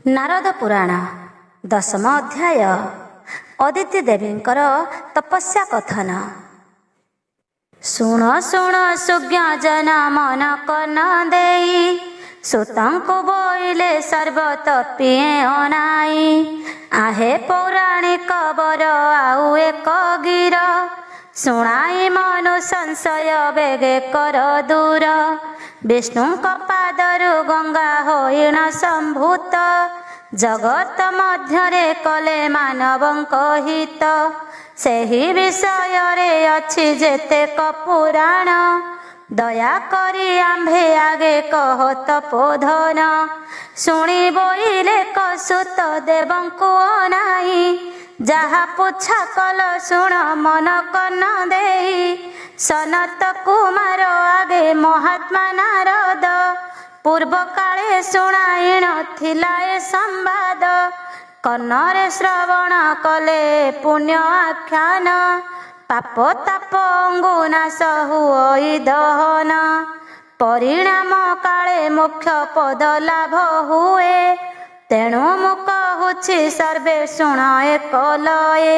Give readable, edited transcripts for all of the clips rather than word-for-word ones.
ନାରଦ ପୁରାଣ ଦଶମ ଅଧ୍ୟାୟ ଅଦିତି ଦେବୀଙ୍କର ତପସ୍ୟା କଥନ। ଶୁଣ ଶୁଣ ସୁଜ୍ଞ ଜନ ମନ କର୍ଣ୍ଣ ଦେଇ, ସୁତଙ୍କୁ ବୋଇଲେ ସର୍ବତପିଏ ଅନାଇ। ଆହେ ପୌରାଣିକ ବର ଆଉ ଏକ ଗିର, ଶୁଣାଇ ମନୁ ସଂଶୟ ବେଗେ କର ଦୂର। ବିଷ୍ଣୁଙ୍କ ପାଦରୁ ଗଙ୍ଗା ହୋଇଣ ସମ୍ଭୂତ, ଜଗତ ମଧ୍ୟରେ କଲେ ମାନବଙ୍କ ହିତ। ସେହି ବିଷୟରେ ଅଛି ଯେତେକ ପୁରାଣ, ଦୟାକରି ଆମ୍ଭେ ଆଗେ କହ ତପୋଧନ। ଶୁଣି ବୋଇଲେ କସୁତ ଦେବଙ୍କୁ ଅନାଇ, ଯାହା ପୁଚ୍ଛା କଲ ଶୁଣ ମନ କର୍ଣ୍ଣ ଦେଇ। ସନତ କୁମାର ଆଗେ ମହାତ୍ମା ନାରଦ, ପୂର୍ବ କାଳେ ଶୁଣାଇଣ ଥିଲା ଏ ସମ୍ବାଦ। କର୍ଣ୍ଣରେ ଶ୍ରବଣ କଲେ ପୁଣ୍ୟ ଆଖ୍ୟାନ, ପାପ ତାପ ଅଙ୍ଗୁନାଶ ହୁଅଇ ଦହନ। ପରିଣାମ କାଳେ ମୋକ୍ଷ ପଦ ଲାଭ ହୁଏ, ତେଣୁ ମୁଁ କହୁଛି ସର୍ବେ ଶୁଣ ଏକ ଲଏ।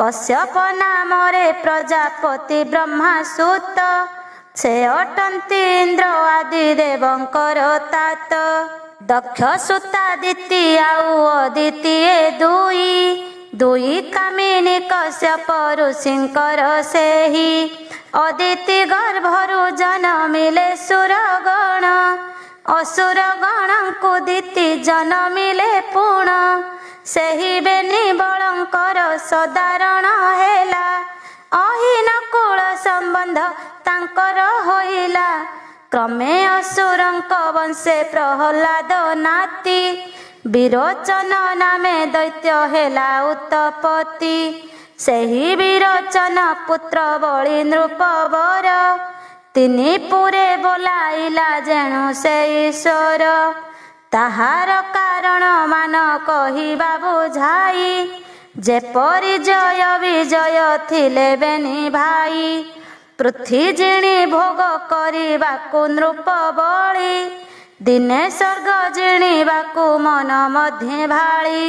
କଶ୍ୟପ ନାମରେ ପ୍ରଜାପତି ବ୍ରହ୍ମା ସୁତ, ସେ ଅଟନ୍ତି ଇନ୍ଦ୍ର ଆଦି ଦେବଙ୍କର ତାତ। ଦକ୍ଷ ସୁତାଦିତି ଆଉ ଅଦିତି ଏ ଦୁଇ, ଦୁଇ କାମିନୀ କଶ୍ୟପ ଋଷିଙ୍କର ସେହି। ଅଦିତି ଗର୍ଭରୁ ଜନମିଲେ ସୁରଗଣ, ଅସୁର ଗଣଙ୍କୁ ଦିତି ଜନମିଲେ ପୁଣ। ସେହି ବେନି ବଳଙ୍କର ସଦାରଣ ହେଲା, ଅହିନ କୁଳ ସମ୍ବନ୍ଧ ତାଙ୍କର ହୋଇଲା। କ୍ରମେ ଅସୁରଙ୍କ ବଂଶେ ପ୍ରହ୍ଲାଦ ନାତି, ବିରୋଚନ ନାମେ ଦୈତ୍ୟ ହେଲା ଉତ୍ତପତି। ସେହି ବିରୋଚନ ପୁତ୍ର ବଳି ନୃପବର, ତିନି ପୁରେ ବୋଲାଇଲା ଯେଣୁ ସେ ଈଶ୍ୱର। ତାହାର କାରଣ ମାନ କହିବା ବୁଝାଇ, ଯେପରି ଜୟ ବିଜୟ ଥିଲେ ବେନି ଭାଇ। ପୃଥ୍ୱୀ ଜିଣି ଭୋଗ କରିବାକୁ ନୃପ ବଳି, ଦିନେ ସ୍ୱର୍ଗ ଜିଣିବାକୁ ମନ ମଧ୍ୟେ ଭାଳି।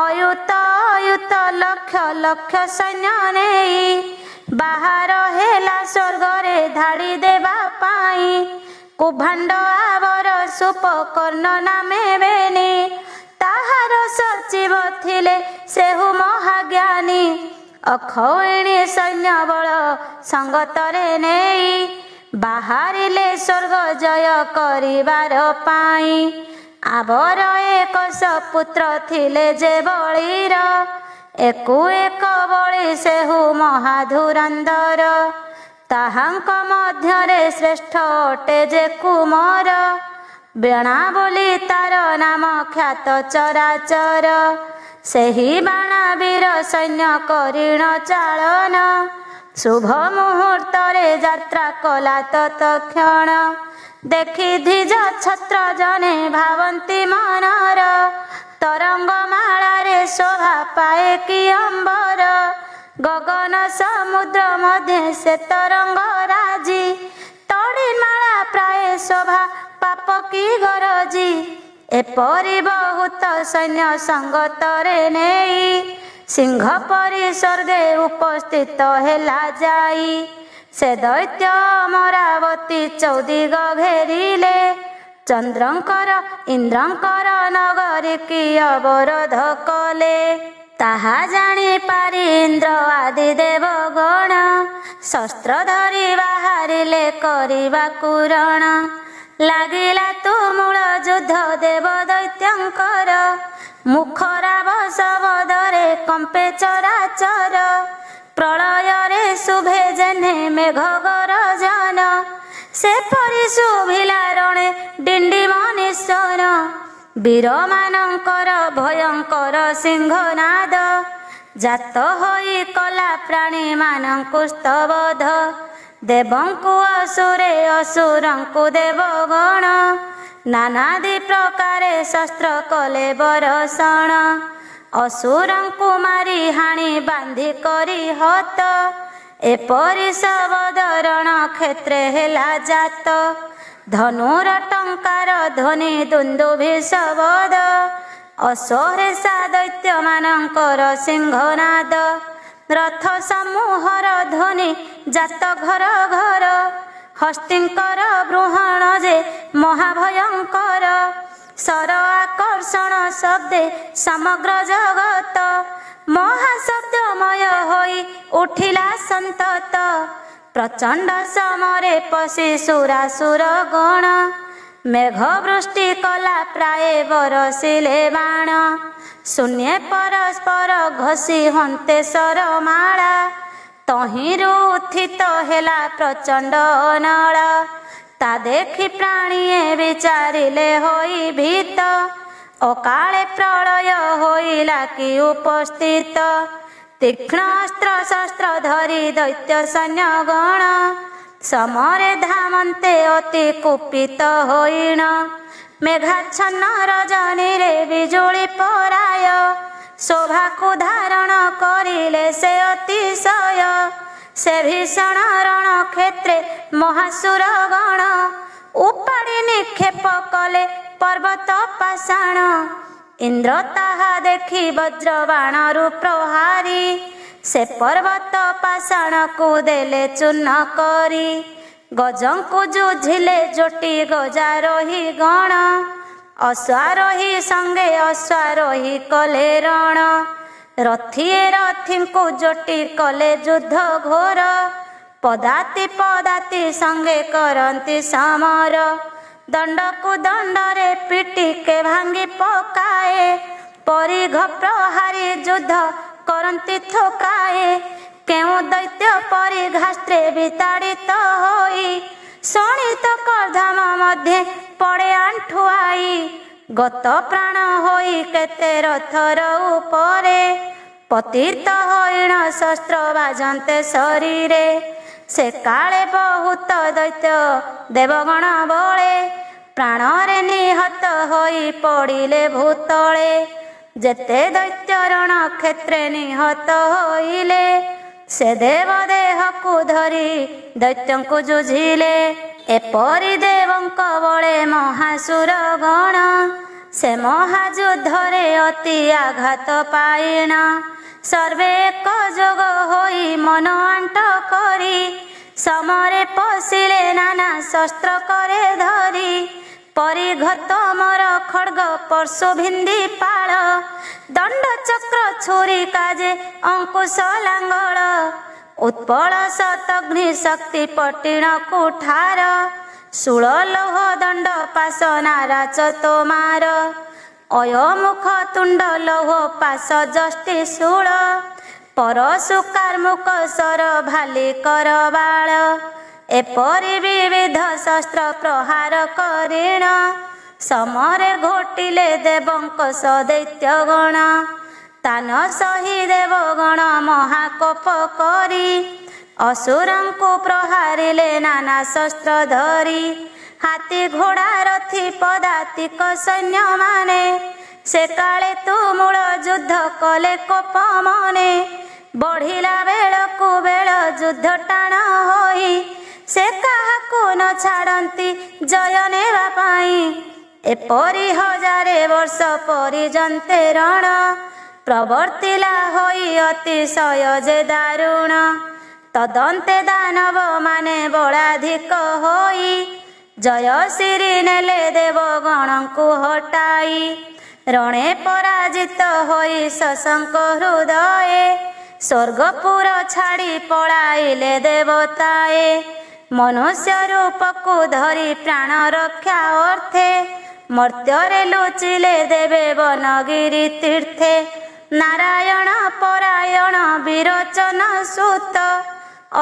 ଅୟୁତ ଅୟୁତ ଲକ୍ଷ ଲକ୍ଷ ସୈନ୍ୟ ନେଇ, ବାହାର ହେଲା ସ୍ୱର୍ଗରେ ଧାଡ଼ି ଦେବା ପାଇଁ। କୁଭାଣ୍ଡ ଆବର ସୁପକର୍ଣ୍ଣ ନାମେ ବେନି, ତାହାର ସଚିବ ଥିଲେ ସେହୁ ମହାଜ୍ଞାନୀ। ଅକ୍ଷୌହିଣୀ ସୈନ୍ୟ ବଳ ସଙ୍ଗତରେ ନେଇ, ବାହାରିଲେ ସ୍ୱର୍ଗ ଜୟ କରିବାର ପାଇଁ। ଆବର ଏକ ସପୁତ୍ର ଥିଲେ ଯେ ବଳିର, ଏକୁ ଏକ ବଳି ସେହୁ ମହାଧୁରନ୍ଧର। ତାହାଙ୍କ ମଧ୍ୟରେ ଶ୍ରେଷ୍ଠ ଅଟେ ଯେ କୁମର, ବେଣା ବୋଲି ତାର ନାମ ଖ୍ୟାତ ଚରାଚର। ସେହି ବାଣା ବୀର ସୈନ୍ୟ କରିଣ ଚାଳନ, ଶୁଭ ମୁହୂର୍ତ୍ତରେ ଯାତ୍ରା କଲା ତତକ୍ଷଣ। ଦେଖି ଧିଜ ଛତ୍ର ଜନେ ଭାବନ୍ତି ମନର, ତରଙ୍ଗ ମାଳାରେ ଶୋଭା ପାଏ କି ଅମ୍ବର। ଗଗନ ସମୁଦ୍ର ମଧ୍ୟେ ସେ ତରଙ୍ଗ ରାଜି, ତଡ଼ିମାଳା ପ୍ରାୟ ଶୋଭା ପାପ କି ଗରଜି। ଏପରି ବହୁତ ସୈନ୍ୟ ସଙ୍ଗତରେ ନେଇ, ସିଂହ ପରି ସ୍ୱର୍ଗେ ଉପସ୍ଥିତ ହେଲା ଯାଇ। ସେ ଦୈତ୍ୟ ଅମରାବତୀ ଚୌଦିଗ ଘେରିଲେ, ଚନ୍ଦ୍ରଙ୍କର ଇନ୍ଦ୍ରଙ୍କର ନଗରୀ କି ଅବରୋଧ କଲେ। ତାହା ଜାଣି ପାରି ଇନ୍ଦ୍ର ଆଦି ଦେବଗଣ, ଶସ୍ତ୍ର ଧରି ବାହାରିଲେ କରିବାକୁ ରଣ। ଲାଗିଲା ତୁମୁଳ ଯୁଦ୍ଧ ଦେବ ଦୈତ୍ୟଙ୍କର, ମୁଖରାବ ଶବଦରେ କମ୍ପେ ଚରାଚର। ପ୍ରଳୟରେ ଶୁଭେ ଯେହ୍ନେ ମେଘ ଗରଜନ, ସେପରି ଶୁଭିଲା ରଣେ ଡିଣ୍ଡିମ ନିଶ୍ୱର। ବୀରମାନଙ୍କର ଭୟଙ୍କର ସିଂହନାଦ, ଜାତ ହୋଇ କଲା ପ୍ରାଣୀମାନଙ୍କୁ ସ୍ତବଧ। ଦେବଙ୍କୁ ଅସୁରେ ଅସୁରଙ୍କୁ ଦେବଗଣ, ନାନାଦି ପ୍ରକାରେ ଶସ୍ତ୍ର କଲେ ବରଷଣ। ଅସୁରଙ୍କୁ ମାରି ହାଣି ବାନ୍ଧି କରି ହତ, ଏପରି ଶବଦରଣ କ୍ଷେତ୍ରେ ହେଲା ଜାତ। ଧନୁର ଟଙ୍କାର ଧ୍ୱନି ଦୁନ୍ଦୁଭି ଶବଦ, ଅସୋରେଷା ଦୈତ୍ୟମାନଙ୍କର ସିଂହନାଦ, ରଥ ସମୂହର ଧ୍ୱନି ଜାତ ଘର ଘର। ହସ୍ତିଙ୍କର ବୃହଣ ଯେ ମହାଭୟଙ୍କର, ସର ଆକର୍ଷଣ ଶବ୍ଦେ ସମଗ୍ର ଜଗତ। ମହାଶବ୍ଦମୟ ହୋଇ ଉଠିଲା ସନ୍ତତ, ପ୍ରଚଣ୍ଡ ସମରେ ପଶି ସୁରାସୁର ଗଣ। ମେଘ ବୃଷ୍ଟି କଲା ପ୍ରାୟ ବରସିଲେ ବାଣ, ଶୂନ୍ୟେ ପରସ୍ପର ଘଷି ହନ୍ତେଶ୍ୱର ମାଳା। ତହିଁରୁ ଉତ୍ଥିତ ହେଲା ପ୍ରଚଣ୍ଡ ଅନଳ, ତା ଦେଖି ପ୍ରାଣୀଏ ବିଚାରିଲେ ହୋଇ ଭୀତ। ଅକାଳେ ପ୍ରଳୟ ହୋଇଲା କି ଉପସ୍ଥିତ, ତୀକ୍ଷ୍ଣ ଅସ୍ତ୍ର ଶସ୍ତ୍ର ଧରି ଦୈତ୍ୟ ସୈନ୍ୟ ଗଣ। ସମରେ ଧାମନ୍ତେ ଅତି କୁପିତ ହୋଇଣ, ମେଘାଚ୍ଛନ୍ନ ରଜନୀରେ ବିଜୁଳି ପରାୟ। ଶୋଭାକୁ ଧାରଣ କରିଲେ ସେ ଅତିଶୟ, ସେ ଭୀଷଣ ରଣକ୍ଷେତ୍ରେ ମହାସୁର ଗଣ। ଉପାଡ଼ି ନିକ୍ଷେପ କଲେ ପର୍ବତ ପାଷାଣ, ଇନ୍ଦ୍ର ତାହା ଦେଖି ବଜ୍ରବାଣରୁ ପ୍ରହାରୀ। ସେ ପର୍ବତ ପାଷାଣକୁ ଦେଲେ ଚୂର୍ଣ୍ଣ କରି, ଗଜଙ୍କୁ ଯୁଝିଲେ ଜୋଟି ଗଜାରୋହୀ ଗଣ। ଅଶ୍ୱାରୋହୀ ସଙ୍ଗେ ଅଶ୍ୱାରୋହୀ କଲେ ରଣ, ରଥିଏ ରଥିଙ୍କୁ ଜୋଟି କଲେ ଯୁଦ୍ଧ ଘୋର। ପଦାତି ପଦାତି ସଙ୍ଗେ କରନ୍ତି ସମର, ଦଣ୍ଡକୁ ଦଣ୍ଡରେ ପିଟିକେ ଭାଙ୍ଗି ପକାଏ। ପରିଘ ପ୍ରହାରୀ ଯୁଦ୍ଧ କରନ୍ତି ଥୋକାଏ, କେଉଁ ଦୈତ୍ୟ ପରିଘାସ୍ତ୍ରେ ବିତାଡ଼ିତ ହୋଇ। ଶୋଣିତ କର୍ଦ୍ଦମ ମଧ୍ୟେ ପଡ଼େ ଆଣ୍ଠୁଆଇ, ଗତ ପ୍ରାଣ ହୋଇ କେତେ ରଥର ଉପରେ। ପତିତ ହୋଇଣ ଶସ୍ତ୍ର ବାଜନ୍ତେ ଶରୀରେ, ସେ କାଳେ ବହୁତ ଦୈତ୍ୟ ଦେବଗଣ ବଳେ। ପ୍ରାଣରେ ନିହତ ହୋଇ ପଡ଼ିଲେ ଭୂତଳେ, ଯେତେ ଦୈତ୍ୟ ରଣକ୍ଷେତ୍ରେ ନିହତ ହୋଇଲେ। ସେ ଦେବ ଦେହକୁ ଧରି ଦୈତ୍ୟଙ୍କୁ ଯୁଝିଲେ, ଏପରି ଦେବଙ୍କ ବଳେ ମହାସୁର ଗଣ। ସେ ମହାଯୁଦ୍ଧରେ ଅତି ଆଘାତ ପାଇଣ, ସର୍ବେ ଏକଯୋଗ ହୋଇ ମନ ଆଣ୍ଟ କରି। ସମରେ ପଶିଲେ ନାନା ଶସ୍ତ୍ର करे ଧରି, ପରିଘ ତମର ଖଡ୍ଗ ପର୍ଶୁ ଭିନ୍ଦି ପାଳ। ଦଣ୍ଡ ଚକ୍ର ଛୁରୀ କାଜେ ଅଙ୍କୁଶ ଲାଙ୍ଗଳ, ଉତ୍ପଳ ଶତଘ୍ନି ଶକ୍ତି ପଟିଣ କୁଠାର। ଶୂଳ ଲୌହ ଦଣ୍ଡ ପାଶ ନାରାଚ ତୋମାର, ଅୟମୁଖ ତୁଣ୍ଡ ଲୌହ ପାଶ ଯଷ୍ଟି ଶୂଳ। ପରଶୁ କାର୍ମୁକ ସର ଭାଲି କର ବାଳ, ଏପରି ବିବିଧ ଶସ୍ତ୍ର ପ୍ରହାର କରିଣ। ସମରେ ଘୋଟିଲେ ଦେବଙ୍କ ସଦୈତ୍ୟ ଗଣ, ତାନ ସହି ଦେବଗଣ ମହାକୋପ କରି। ଅସୁରଙ୍କୁ ପ୍ରହାରିଲେ ନାନା ଶସ୍ତ୍ର ଧରି, ହାତୀ ଘୋଡ଼ା ରଥି ପଦାତିକ ସୈନ୍ୟମାନେ। ସେ କାଳେ ତୁମୁଳ ଯୁଦ୍ଧ କଲେ କୋପ ମନେ, ବଢ଼ିଲା ବେଳକୁ ବେଳ ଯୁଦ୍ଧ ଟାଣ ହୋଇ। ସେ କାହାକୁ ନ ଛାଡ଼ନ୍ତି ଜୟ ନେବା ପାଇଁ, ଏପରି ହଜାରେ ବର୍ଷ ପରିଜନ୍ତେ ରଣ। ପ୍ରବର୍ତ୍ତିଲା ହୋଇ ଅତିଶୟ ଯେ ଦାରୁଣ, ତଦନ୍ତେ ଦାନବ ମାନେ ବଳାଧିକ ହୋଇ। ଜୟଶିରି ନେଲେ ଦେବଗଣଙ୍କୁ ହଟାଇ, ରଣେ ପରାଜିତ ହୋଇ ଶଶଙ୍କ ହୃଦୟେ। ସ୍ୱର୍ଗପୁର ଛାଡ଼ି ପଳାଇଲେ ଦେବତାଏ, ମନୁଷ୍ୟ ରୂପକୁ ଧରି ପ୍ରାଣ ରକ୍ଷା ଅର୍ଥେ। ମର୍ତ୍ତ୍ୟରେ ଲୁଚିଲେ ଦେବେ ବନଗିରି ତୀର୍ଥେ, ନାରାୟଣ ପରାୟଣ ବିରୋଚନ ସୁତ।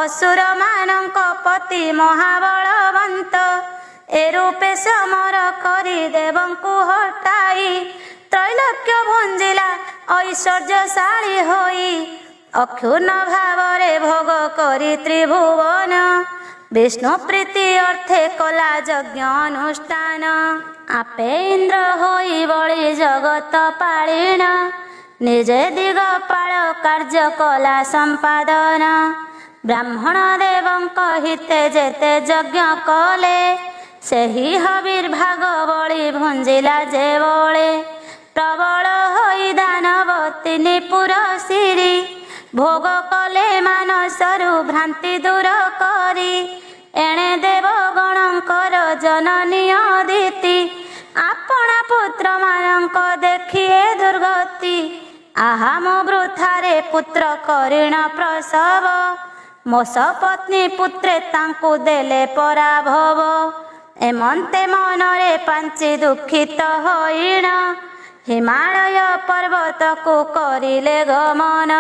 ଅସୁର ମାନଙ୍କ ପତି ମହାବଳବନ୍ତ, ଏ ରୂପେ ସମର କରି ଦେବଙ୍କୁ ହଟାଇ। ତ୍ରୈଲୋକ୍ୟ ଭୁଞ୍ଜିଲା ଐଶ୍ୱର୍ଯ୍ୟଶାଳୀ ହୋଇ, ଅକ୍ଷୁର୍ଣ୍ଣ ଭାବରେ ଭୋଗ କରି ତ୍ରିଭୁବନ। ବିଷ୍ଣୁ ପ୍ରୀତି ଅର୍ଥେ କଲା ଯଜ୍ଞ ଅନୁଷ୍ଠାନ, ଆପେ ଇନ୍ଦ୍ର ହୋଇ ବଳି ଜଗତ ପାଳିଣ। ନିଜେ ଦିଗପାଳ କାର୍ଯ୍ୟ କଲା ସମ୍ପାଦନ, ବ୍ରାହ୍ମଣ ଦେବଙ୍କ ହିତେ ଯେତେ ଯଜ୍ଞ କଲେ। ସେହି ହବିର୍ଭାଗ ବଳି ଭୁଞ୍ଜିଲା ଯେ ବଳେ, ପ୍ରବଳ ପ୍ରବଳ ହୋଇ ଦାନବତୀ ନିପୁର ଶିରି ଭୋଗ କଲେ ମାନସରୁ ଭ୍ରାନ୍ତି ଦୂର କରି ଏଣେ ଦେବଗଣଙ୍କର ଜନନୀ ଅଦିତି ଆପଣା ପୁତ୍ରମାନଙ୍କ ଦେଖିଏ ଦୁର୍ଗତି ଆହା ମୋ ବୃଥାରେ ପୁତ୍ର କରିଣ ପ୍ରସବ ମୋ ସପତ୍ନୀ ପୁତ୍ରେ ତାଙ୍କୁ ଦେଲେ ପରାଭବ ଏମନ୍ତେ ମନରେ ପାଞ୍ଚି ଦୁଃଖିତ ହୋଇଣ ହିମାଳୟ ପର୍ବତକୁ କରିଲେ ଗମନ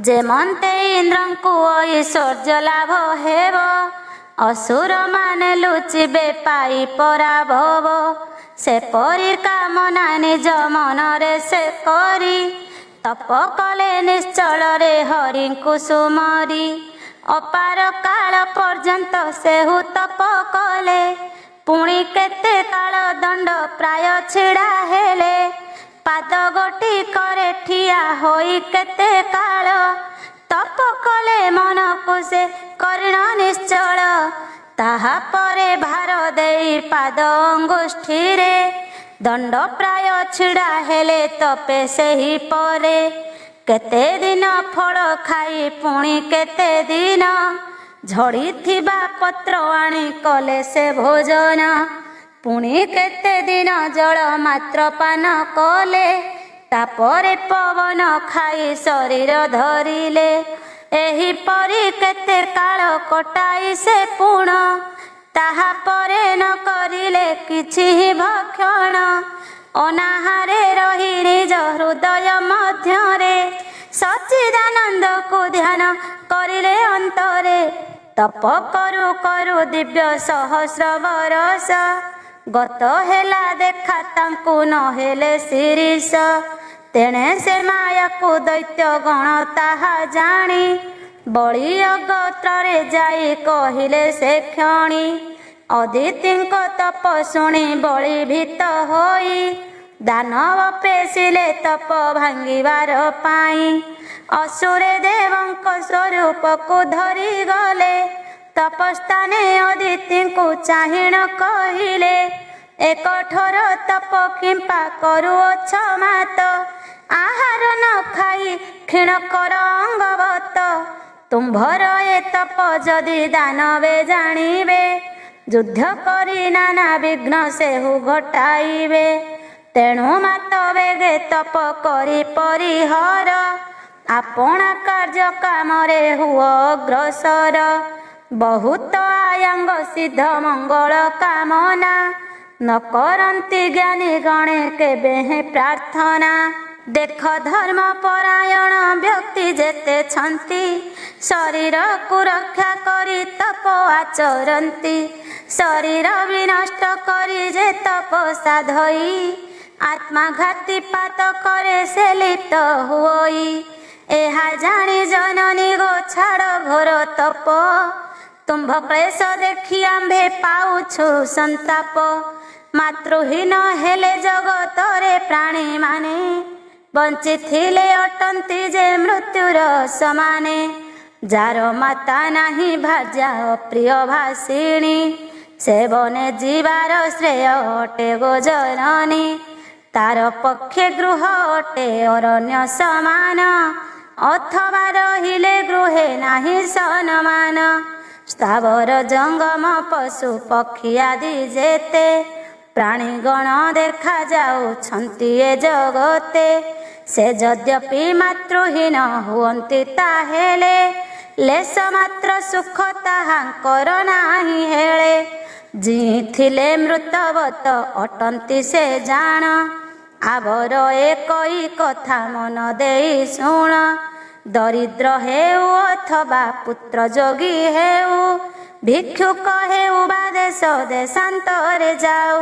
ଯେମନ୍ତେ ଇନ୍ଦ୍ରଙ୍କୁ ଐଶ୍ୱର୍ଯ୍ୟ ଲାଭ ହେବ ଅସୁରମାନେ ଲୁଚିବେ ପାଇ ପରାଭବ ସେପରି କାମନା ନିଜ ମନରେ ସେ କରି ତପ କଲେ ନିଶ୍ଚଳରେ ହରିଙ୍କୁ ସୁମରି ଅପାର କାଳ ପର୍ଯ୍ୟନ୍ତ ସେହୁ ତପ କଲେ ପୁଣି କେତେ କାଳ ଦଣ୍ଡ ପ୍ରାୟ ଛିଡ଼ା ହେଲେ ପାଦ ଗୋଟି କରେ ଠିଆ ହୋଇ କେତେ କାଳ ତପ କଲେ ମନକୁ ସେ କରିଣ ନିଶ୍ଚଳ ତାହାପରେ ଭାର ଦେଇ ପାଦ ଅଙ୍ଗୁଷ୍ଠିରେ ଦଣ୍ଡ ପ୍ରାୟ ଛିଡ଼ା ହେଲେ ତପେ ସେହି ପରେ କେତେ ଦିନ ଫଳ ଖାଇ ପୁଣି କେତେ ଦିନ ଝଡ଼ିଥିବା ପତ୍ର ଆଣି କଲେ ସେ ଭୋଜନ ପୁଣି କେତେ ଦିନ ଜଳ ମାତ୍ର ପାନ କଲେ ତାପରେ ପବନ ଖାଇ ଶରୀର ଧରିଲେ ଏହିପରି କେତେ କାଳ କଟାଇ ସେ ପୁଣ ତାହାପରେ ନ କରିଲେ କିଛି ଭକ୍ଷଣ ଅନାହାରେ ରହି ନିଜ ହୃଦୟ ମଧ୍ୟରେ ସଚ୍ଚିଦାନନ୍ଦକୁ ଧ୍ୟାନ କରିଲେ ଅନ୍ତରେ ତପ କରୁ କରୁ ଦିବ୍ୟ ସହସ୍ର ବରଷ ଗତ ହେଲା ଦେଖା ତାଙ୍କୁ ନହେଲେ ଶିରିଷ ତେଣେ ସେ ମାୟାକୁ ଦୈତ୍ୟ ଗଣ ତାହା ଜାଣି ବଳି ଅଗୋତ୍ରରେ ଯାଇ କହିଲେ ସେ କ୍ଷଣି ଅଦିତିଙ୍କ ତପ ଶୁଣି ବଳି ଭୀତ ହୋଇ ଦାନବ ପେଶିଲେ ତପ ଭାଙ୍ଗିବାର ପାଇଁ ଅସୁରେ ଦେବଙ୍କ ସ୍ୱରୂପକୁ ଧରିଗଲେ ତପସ୍ଥାନେ ଅଦିତିଙ୍କୁ ଚାହିଁଣ କହିଲେ ଏ କଠୋର ତପ କିମ୍ପା କରୁଅଛ ମାତ ଆହାର ନ ଖାଇ କ୍ଷୀଣ କର ଅଙ୍ଗବତ ତୁମ୍ଭର ଏ ତପ ଯଦି ଦାନବେ ଜାଣିବେ ଯୁଦ୍ଧ କରି ନାନା ବିଘ୍ନ ସେହୁ ଘଟାଇବେ ତେଣୁ ମାତ ବେଗେ ତପ କରି ପରିହର ଆପଣା କାର୍ଯ୍ୟ କାମରେ ହୁଅ ଅଗ୍ରସର ବହୁତ ଆୟାଙ୍ଗ ସିଦ୍ଧ ମଙ୍ଗଳ କାମନା ନ କରନ୍ତି ଜ୍ଞାନୀ ଗଣେ କେବେ ହିଁ ପ୍ରାର୍ଥନା ଦେଖ ଧର୍ମ ପରାୟଣ ବ୍ୟକ୍ତି ଯେତେ ଛନ୍ତି ଶରୀରକୁ ରକ୍ଷା କରି ତପ ଆଚରନ୍ତି ଶରୀର ବିନଷ୍ଟ କରି ଯେ ତପସା ଧଇ ଆତ୍ମାଘାତୀ ପାତ କରେ ସେ ଲିପ୍ତ ହୋଇ ଏହା ଜାଣି ଜନନୀ ଗୋ ଛାଡ଼ ଘୋର ତପ ତୁମ୍ଭ କ୍ଲେଶ ଦେଖି ଆମ୍ଭେ ପାଉଛୁ ସନ୍ତାପ ମାତୃହୀନ ହେଲେ ଜଗତରେ ପ୍ରାଣୀମାନେ ବଞ୍ଚିଥିଲେ ଅଟନ୍ତି ଯେ ମୃତ୍ୟୁର ସମାନେ ଯାର ମାତା ନାହିଁ ଭାର୍ଯ୍ୟା ପ୍ରିୟ ଭାସିଣୀ ସେବନେ ଯିବାର ଶ୍ରେୟ ଅଟେ ଗୋ ଜନନୀ ତାର ପକ୍ଷେ ଗୃହ ଅଟେ ଅରଣ୍ୟ ସମାନ ଅଥବା ରହିଲେ ଗୃହେ ନାହିଁ ସନମାନ ସ୍ଥାବର ଜଙ୍ଗମ ପଶୁ ପକ୍ଷୀ ଆଦି ଯେତେ ପ୍ରାଣୀଗଣ ଦେଖାଯାଉଛନ୍ତି ଏ ଜଗତେ ସେ ଯଦ୍ୟପି ମାତୃହୀନ ହୁଅନ୍ତି ତାହେଲେ ଲେଶ ମାତ୍ର ସୁଖ ତାହାଙ୍କର ନାହିଁ ହେଳେ ଜିଇଥିଲେ ମୃତବତ ଅଟନ୍ତି ସେ ଜାଣ ଆବର ଏକଇ କଥା ମନ ଦେଇ ଶୁଣ ଦରିଦ୍ର ହେଉ ଅଥବା ପୁତ୍ର ଯୋଗୀ ହେଉ ଭିକ୍ଷୁକ ହେଉ ବା ଦେଶ ଦେଶାନ୍ତରେ ଯାଉ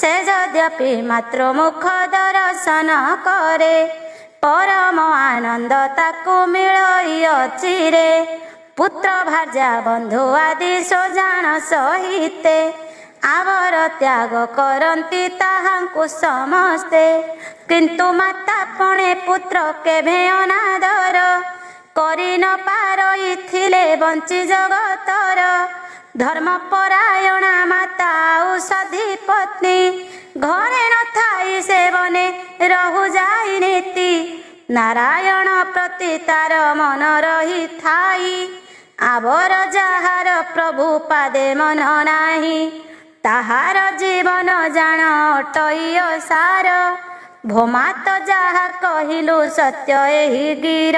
ସେ ଯଦ୍ୟପି ମାତୃ ମୁଖ ଦର୍ଶନ କରେ ପରମ ଆନନ୍ଦ ତାକୁ ମିଳଇଅଚିରେ ପୁତ୍ର ଭାର୍ଯ୍ୟା ବନ୍ଧୁ ଆଦି ସ୍ୱଜାଣ ସହିତେ ଆବର ତ୍ୟାଗ କରନ୍ତି ତାହାଙ୍କୁ ସମସ୍ତେ କିନ୍ତୁ ମାତା ପଣେ ପୁତ୍ର କେଭେ ଅନାଦର କରି ନ ପାରଇଥିଲେ ବଞ୍ଚି ଜଗତର ଧର୍ମପରାୟଣା ମାତା ଆଉ ସଧୀ ପତ୍ନୀ ଘରେ ନଥାଇ ସେ ବନେ रहु जाई नीति नारायण प्रति तार मन रही थाई आवर जाहार प्रभु पादे मन नाही ताहार जीवन जान अटई सार भोमात जहा कहिलु सत्य एहि गिर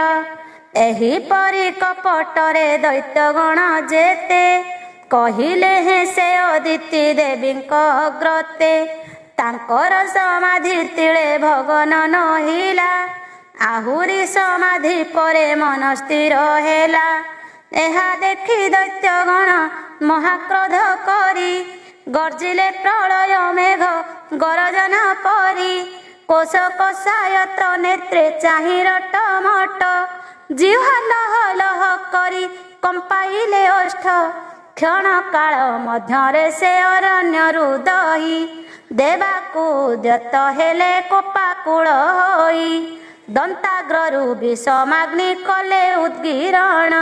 एहि परी कपटरे दैत्यगण जेते कहिले हे से अदिति देवीଙ୍କ अग्रते तांकर समाधि तिले भगन नहिला आहुरी समाधि परे मन स्थिर हेला एहा देखि दैत्यगण महाक्रोध करी गर्जिले प्रलय मेघ गरजन परी कोश कोशायत्र नेत्रे चाहि रटमट जिह्वा लह लह करी कंपाइले ओष्ठ क्षण काल मध्यरे से अरण्य रुदही देवाकू उद्यत हेले कोपाकुल होई दंताग्ररु विषमाग्नि कले उद्गीरण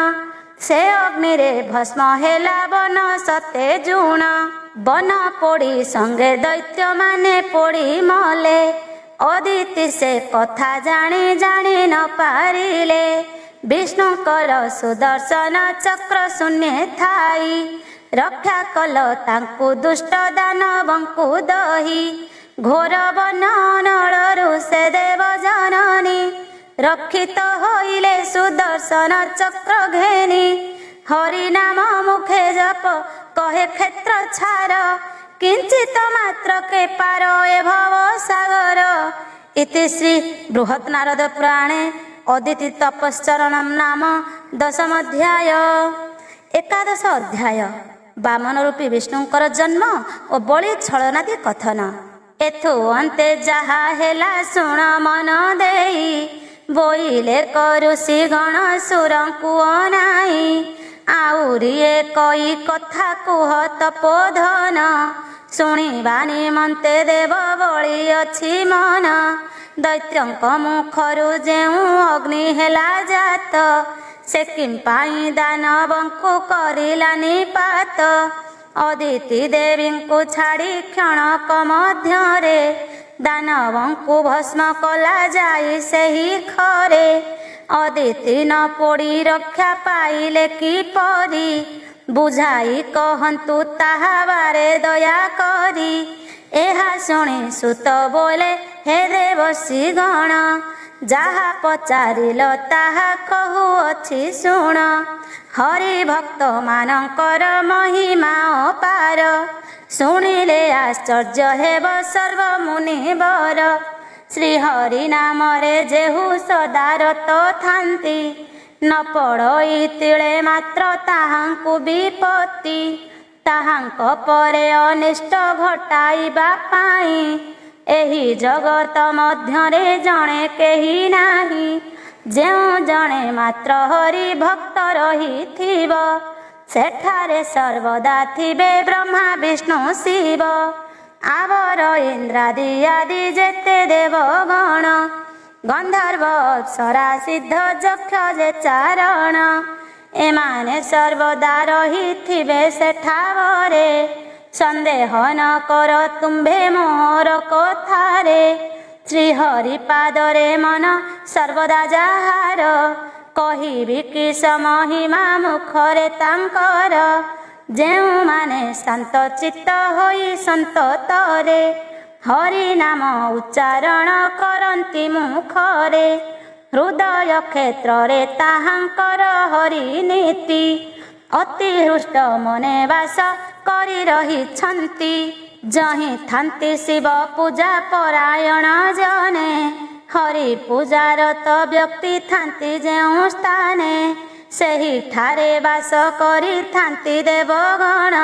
से अग्नि रे भस्म हेला वन सते जुण वन पोड़ी संगे दैत्य माने पोड़ी मले अदिति से कथा जानी जानी न पारिले विष्णुकर सुदर्शन चक्र शून्य थाई रक्षा कल तांकु दुष्ट दानवंकु दही घोर वन नळरु से देव जननी रक्षित होइले सुदर्शन चक्र घेनी हरि नाम मुखे जप कहे क्षेत्र छार किंचित मात्र के पार ए भव सागर इति श्री बृहत् नारद पुराणे अदिति तपश्चरणम नाम 10 अध्याय। 11 अध्याय बामन रूपी विष्णुंकर जन्म और बलि छलनादि कथन। एथु अंते जहा हेला शुण मन देई बोइले करुषि गण सुरंकु अनाई आउरी कई कथा कुह तपोधन शुणिबा निमंते देव बलि अछि मन दैत्यंक मुखरु जेउ अग्नि हेला जात से किंपाई दानवंकु करिला निपात अदिति देवींकु छाड़ी क्षणक मध्यरे दानवंकु भस्म कला जाई सेहि खरे अदिति न पोड़ी रक्षा पाइले किपरि बुझाई कहंतु ताहा बारे दया करी एहा शुणी सुत बोले हे देवसी गण जहा पचारिल ताहा कहु अछि शुण हरि भक्त मानकर महिमा अपार शुणिले आश्चर्य हेब सर्व मुनिवर श्री हरि नाम रे जेहु सदा रत थांती न पड़ई तिले मात्र ताहांकु विपत्ति ताहांक परे अनिष्ट घटाइबा पाई एही जगत मध्यरे जणे केही नाही जेउ जणे मात्र हरि भक्त रहिथिब सेठारे सर्वदा थिबे ब्रह्मा विष्णु शिव आवर इंद्रादि आदि जेते देवगण गंधर्व अप्सरा सिद्ध यक्ष जे चारण एमाने सर्वदा रहिथिबे सेठावरे संदेह न कर तुम्भे मोर कथारे श्री हरि पादरे मन सर्वदा जाहार कहिबि किस महिमा मुखरे तांकर जेउ माने शांत चित्त होई संततरे हरि नाम उच्चारण करंती मुखरे हृदय क्षेत्रे ताहांकर हरि नीति अति हृष्ट मने वास करि रहिछन्ति जहि थांति शिव पूजा परायण जने हरि पूजारत व्यक्ति थांति जेउ स्थाने सेहि ठारे वास करि थांति देवगण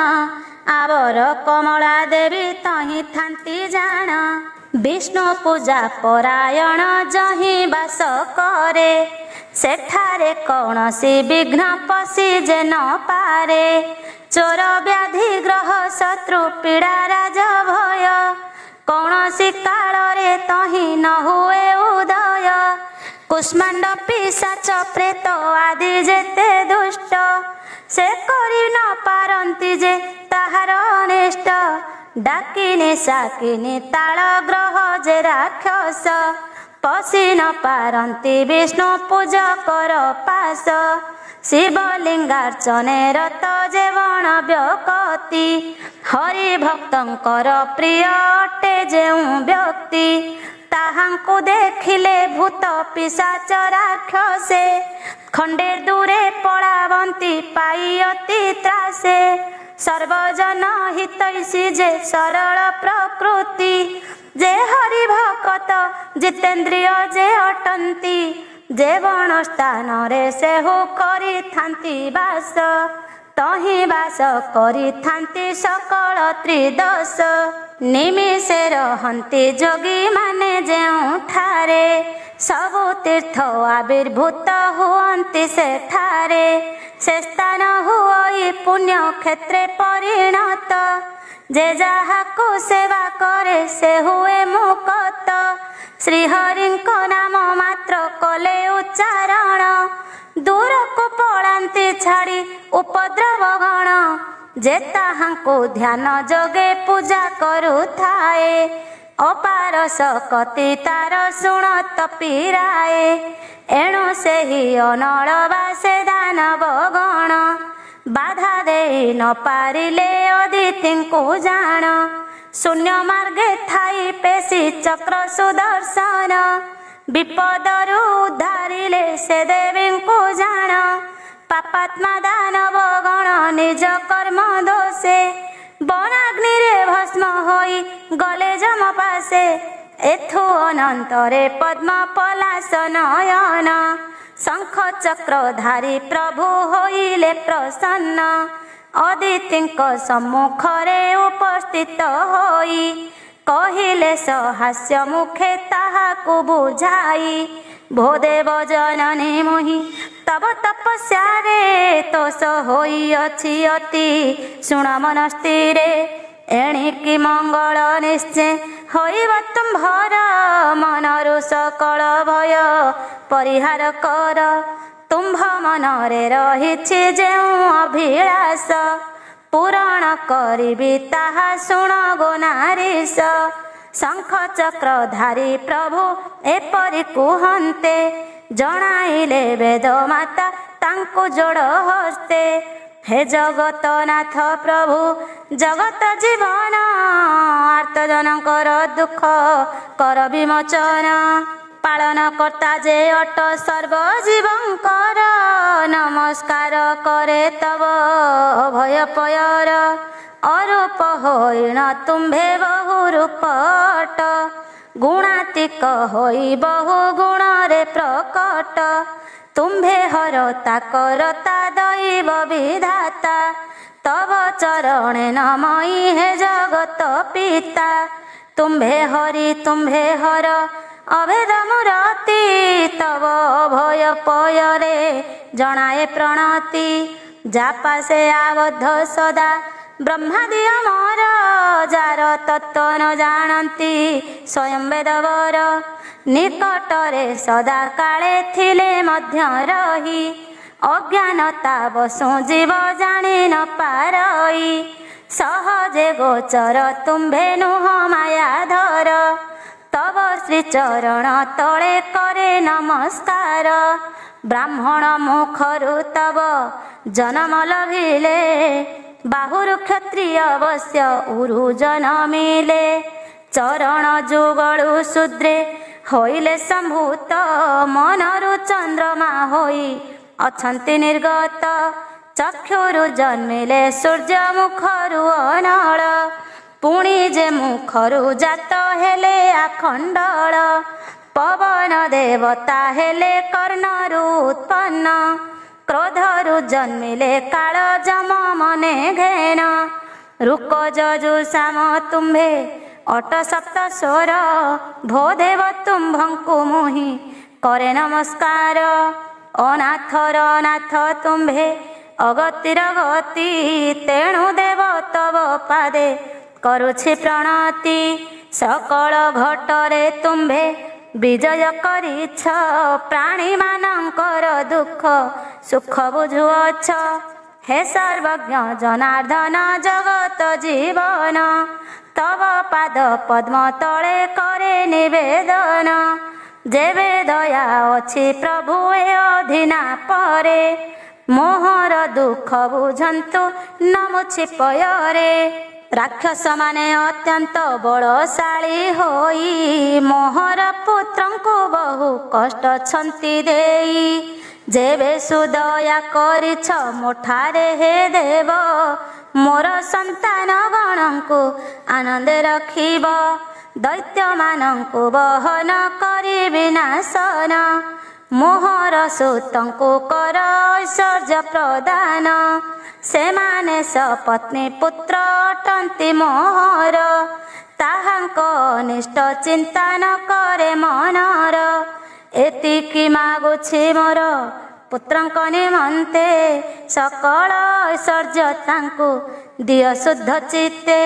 आवर कमला देवी तहि थांति जान विष्णु पूजा परायण जहि वास करे सेठारे कौनसी विघ्न पशि जे न पारे चोर व्याधि ग्रह शत्रु पीड़ा राज भय कौनसी कालरे तहि न हुए उदय कुष्मांड पिशाच प्रेत आदि जेते दुष्ट से करि न पारंती जे ताहार अनिष्ट डाकिनी साकिनी ताल ग्रह जे राक्षस पशि न पारती विष्णु पूजकर पास शिवलिंगार्चने रत जे बण व्यक्ति हरि भक्तंकर प्रिय अटे जेउ व्यक्ति ताहांकु देखिले भूत पिशाच राक्षसे खंडे दूरे पଳାवନ୍ତି पाई अति त्रासे सर्वजन हितैषी जे सरल प्रकृति जे हरि भक्त जितेन्द्रिय जे अटंती जे बण स्थान रे से हो करी थांती बास तही बास करी थांती सकल त्रिदश निमिषे रहंती जोगी माने जेउठारे सबु तीर्थ आविर्भूत हुअंती सेठारे से स्थान हुई पुण्य क्षेत्रे परिणत जे जाहाको सेवा करे से हुए मुक्त श्रीहरिको नाम मात्र कले उच्चारण दूर को पଳାନ୍ତି छाड़ी उपद्रव गण जे ताहांको ध्यान जोगे पूजा करुथाए अपार सकति तार शुण तपीराए एणु से ही अनल बासे दानव गण बाधा दे न पारिले अदितिंकु जान शून्य मार्गे थाई पेशी चक्र सुदर्शन विपदरु उद्धारिले से देवींकु जान पापात्मा दानव गण निज कर्म दोषे वनाग्नि रे भस्म होई गले जम पासे एथु अनंतरे पद्म पलाश नयन शंख चक्रधारी प्रभु होइले प्रसन्न अदितिंक सम्मुखरे उपस्थित होई कहिले सहास्य मुखे ताहाकु बुझाई भो देव जननी मोहि तब तपस्या रे तोष होई अछि अति शुण मन स्थिरे एणिकी मंगल निश्चय होइब तुम्भर मनरु सकल भय परिहार कर तुम्भ मनरे रहिछि जेउ अभिलाष पूरण करिबि ताहा शुण गो नारीश शंख चक्रधारी प्रभु एपरि कुहन्ते जणाइले वेद माता तांकु जोड़ हस्ते हे जगत नाथ प्रभु जगत जीवन आर्त जनकर दुख कर विमोचन पालन कर्ता जे अट सर्वजीवंकर नमस्कार करे तब भय पयर अरूप होइण तुम्भे बहु रूपट गुणातिक होई बहु गुण रे प्रकट तुम्भे हरता करता दैव विधाता तब चरणे नमयी हे जगत पिता तुम्भे हरि तुम्भे हर अभेद मुरती तब भय पयरे जणाए प्रणति जापासे आबद्ध सदा ब्रह्मादि अमर जार तत्व न जानती स्वयं वेदवर निकटरे सदा काले थिले मध्य रही अज्ञानता बसु जीव जानी न पारई सहजे गोचर तुम्भे नुह मायाधर तब श्री चरण तले करे नमस्कार ब्राह्मण मुखरु तब जन्म लभिले बाहुरु क्षत्रिय अवश्य उरु जनमिले चरण जुगलु शूद्रे होइले संभूत मनरु चंद्रमा होई अछंती निर्गत चक्षुरु जन्मिले सूर्य मुखरु अनल पुणी जे मुखरु जात हेले आखंडल पवन देवता हेले कर्णरु उत्पन्न क्रोधरु जन्मिले काल जम मने घेन रुक जजु साम तुम्भे अट सप्त स्वर भो देव तुम्भंकु मुहि करे नमस्कार अनाथर नाथ तुम्भे अगतिर गति तेणु देव तव पादे करुछि प्रणति सकल घटरे तुम्भे विजय करिछ प्राणी मानकर दुख सुख बुझुअछ हे सर्वज्ञ जनार्दन जगत जीवन तव पाद पद्म तले करे निवेदन जेबे दया अछि प्रभु ए अधीना परे मोहर दुख बुझंतु नमुछि पୟରେ राक्षस माने अत्यंत बलशाली होई मोहर पुत्रंकु बहु कष्ट छंती देई जेबे सुदया करिछ मोठारे हे देव मोर संतान गणंकु आनंद रखिब दैत्य मानंकु बहन करि विनाशन मोहर सुतंकु कर ऐश्वर्य प्रदान सेमाने सपत्नी पुत्र अटंती मोहर ताहांक अनिष्ट चिंता न करे मनर एतिकी मागुछि मोर पुत्रंक निमन्ते सकल ऐश्वर्य तांकु दिय शुद्ध चित्ते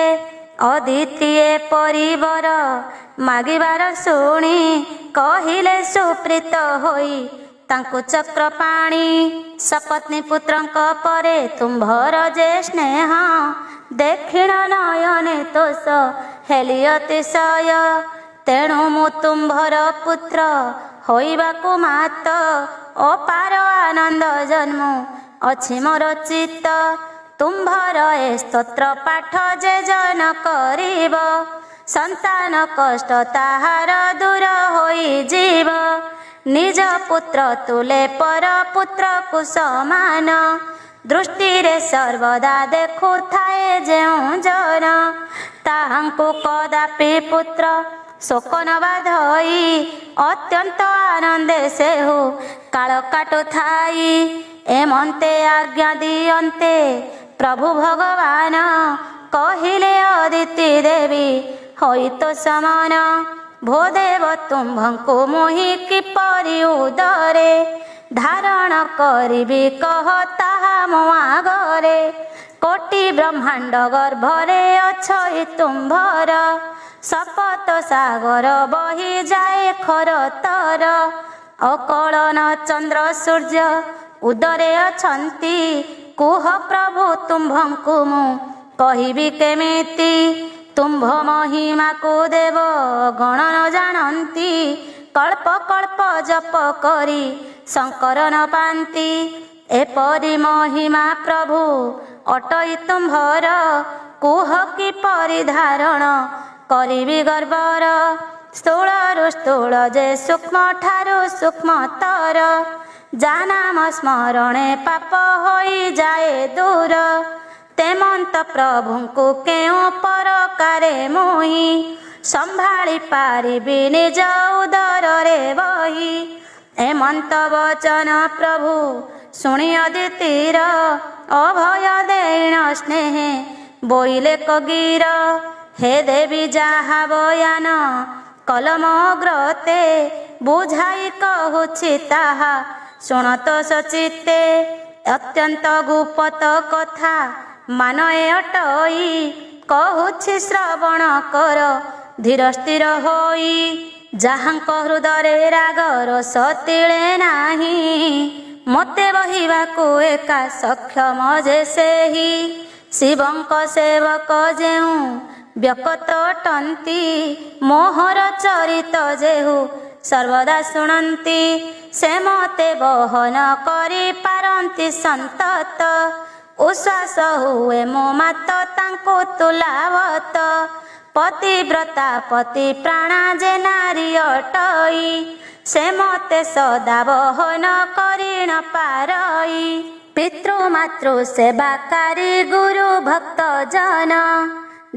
अद्वितीय परिवर मागिबार शुणी कहिले सुप्रीत होई तांकु चक्र पाणी सपत्नी पुत्रंक परे तुम्भर जे स्नेह देखिण नयने तोष हेली अतिशय तेणु मु तुम्भर पुत्र होइबाकु मात अपार आनंद जन्म अछि मोर चित्त तुम्भर ए स्तोत्र पाठ जे जन करिब संतान कष्ट ताहार दूर होई जीव निज पुत्र तुले पर पुत्र को समान दृष्टि रे सर्वदा देखु थाए जेउ जन ताहांकु कदापि पुत्र शोक न बाधई अत्यंत आनंदे सेहु काल काटु थाई एमंते आज्ञा दियन्ते प्रभु भगवान कहिले अदिति देवी होई तो समान भो देव तुम्भंकु मोहि किपरि उदरे धारण करिबि कह ताहा मो आगरे कोटि ब्रह्मांड गर्भरे अछई तुम्भर सपत सागर बही जाए खर तर अकलन चंद्र सूर्य उदरे अछंती कुह प्रभु तुम्भंकु मु कहिबि केमिति तुम्भ महिमा को देव गण न जानती कल्प कल्प जप करी शंकर न पांती एपरि महिमा प्रभु अटई तुम्भर कुह कि परिधारण करिबि गर्वर स्थूलरु स्थूल जे सूक्ष्म ठारु सूक्ष्मतर जानाम स्मरणे पाप होई जाए दूर तेमंत प्रभुंकु केउ परकारे मुहि संभाଳି पारिबि निज उदरे बही एमंत वचन प्रभु शुणी अदितिर अभय देण स्नेहे बोइले कगीर हे देवी जाहा बयान कलम ग्रते बुझाई कहुछि ताहा शुणत सचित्ते अत्यंत गुप्त कथा मान ए अटई कहुछि श्रवण कर धीर स्थिर होई जाहांक हृदय राग रस तिळे नाही मते बहिबाकु एका सक्षम जे सेही शिवंक सेवक जेउ व्यकत अटंती मोहर चरित जेहु सर्वदा शुणंती से मते बहन करि पारंती संतत उश्वास हुए मो मात तांको तुलावत पतिव्रता पति प्राणा जे नारी अटई से मते सदा बहन करि न पारई पितृ मातृ सेवाकारी गुरु भक्त जन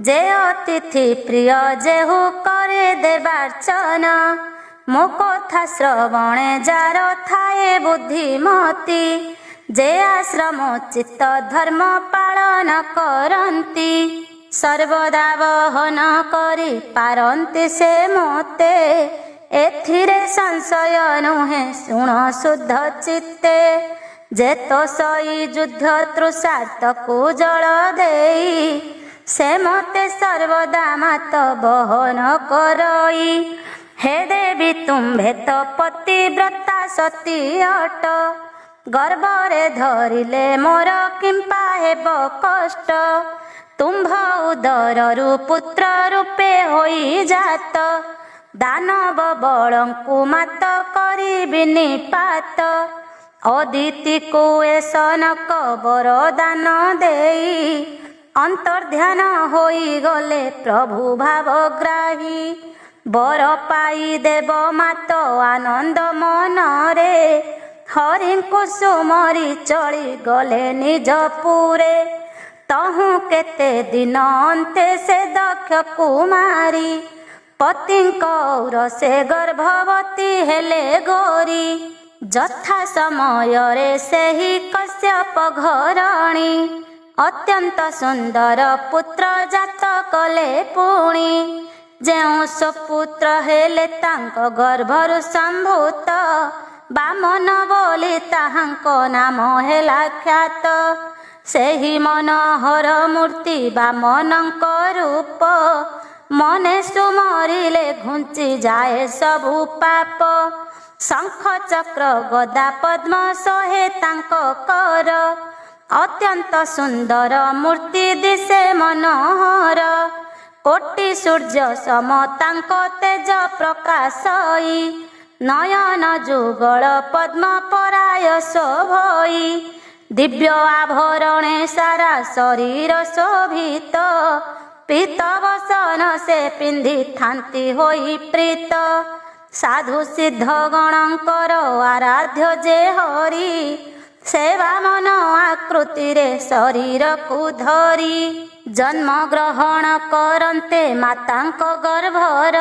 जे अतिथि प्रिय जेहु करे देवार्चन मो कथा श्रवणे जार थाए बुद्धिमती जे आश्रम चित्त धर्म पालन करंती सर्वदा बहन करी पारंती से मोते एथिरे संशय नुहे शुण शुद्ध चित्ते जे तो सई युद्ध तृषार्तकु जल देई से मते सर्वदा मात बहन करई हे देवी तुम्भे तो पतिव्रता सती अट गर्भरे धरिले मोर किंपा हेब कष्ट ତୁମ୍ଭ ଉଦରରୁ ପୁତ୍ର ରୂପେ ହୋଇ ଜାତ, ଦାନବ ବଳଙ୍କୁ ମାତ କରିବି ନିପାତ। ଅଦିତିକୁ ଏ ସନକ ବରଦାନ ଦେଇ, ଅନ୍ତର୍ଧ୍ୟାନ ହୋଇଗଲେ ପ୍ରଭୁ ଭାବଗ୍ରାହୀ। ବର ପାଇ ଦେବ ମାତ ଆନନ୍ଦ ମନରେ, ହରିଙ୍କୁ ସୁମରି ଚଳିଗଲେ ନିଜ ପୁରେ। ତହୁଁ କେତେ ଦିନ ଅନ୍ତେ ସେ ଦକ୍ଷ କୁମାରୀ, ପତିଙ୍କ ଔରସେ ଗର୍ଭବତୀ ହେଲେ ଗୋରୀ। ଯଥା ସମୟରେ ସେହି କଶ୍ୟପ ଘରଣୀ, ଅତ୍ୟନ୍ତ ସୁନ୍ଦର ପୁତ୍ର ଜାତ କଲେ ପୁଣି। ଯେଉଁ ସୁପୁତ୍ର ହେଲେ ତାଙ୍କ ଗର୍ଭରୁ ସମ୍ଭୂତ, ବାମନ ବୋଲି ତାହାଙ୍କ ନାମ ହେଲା ଖ୍ୟାତ। ସେହି ମନୋହର ମୂର୍ତ୍ତି ବାମନଙ୍କ ରୂପ, ମନେ ସୁମରିଲେ ଘୁଞ୍ଚି ଯାଏ ସବୁ ପାପ। ଶଙ୍ଖ ଚକ୍ର ଗଦା ପଦ୍ମ ସୋହେ ତାଙ୍କ କର, ଅତ୍ୟନ୍ତ ସୁନ୍ଦର ମୂର୍ତ୍ତି ଦିଶେ ମନୋହର। କୋଟି ସୂର୍ଯ୍ୟ ସମ ତାଙ୍କ ତେଜ ପ୍ରକାଶଇ, ନୟନ ଯୁଗଳ ପଦ୍ମ ପରାୟ ଶୋଭଇ। ଦିବ୍ୟ ଆଭରଣେ ସାରା ଶରୀର ଶୋଭିତ, ପୀତ ବସନ ସେ ପିନ୍ଧିଥାନ୍ତି ହୋଇ ପ୍ରୀତ। ସାଧୁ ସିଦ୍ଧ ଗଣଙ୍କର ଆରାଧ୍ୟ ଯେ ହରି, ସେ ବାମନ ଆକୃତିରେ ଶରୀରକୁ ଧରି। ଜନ୍ମ ଗ୍ରହଣ କରନ୍ତେ ମାତାଙ୍କ ଗର୍ଭର,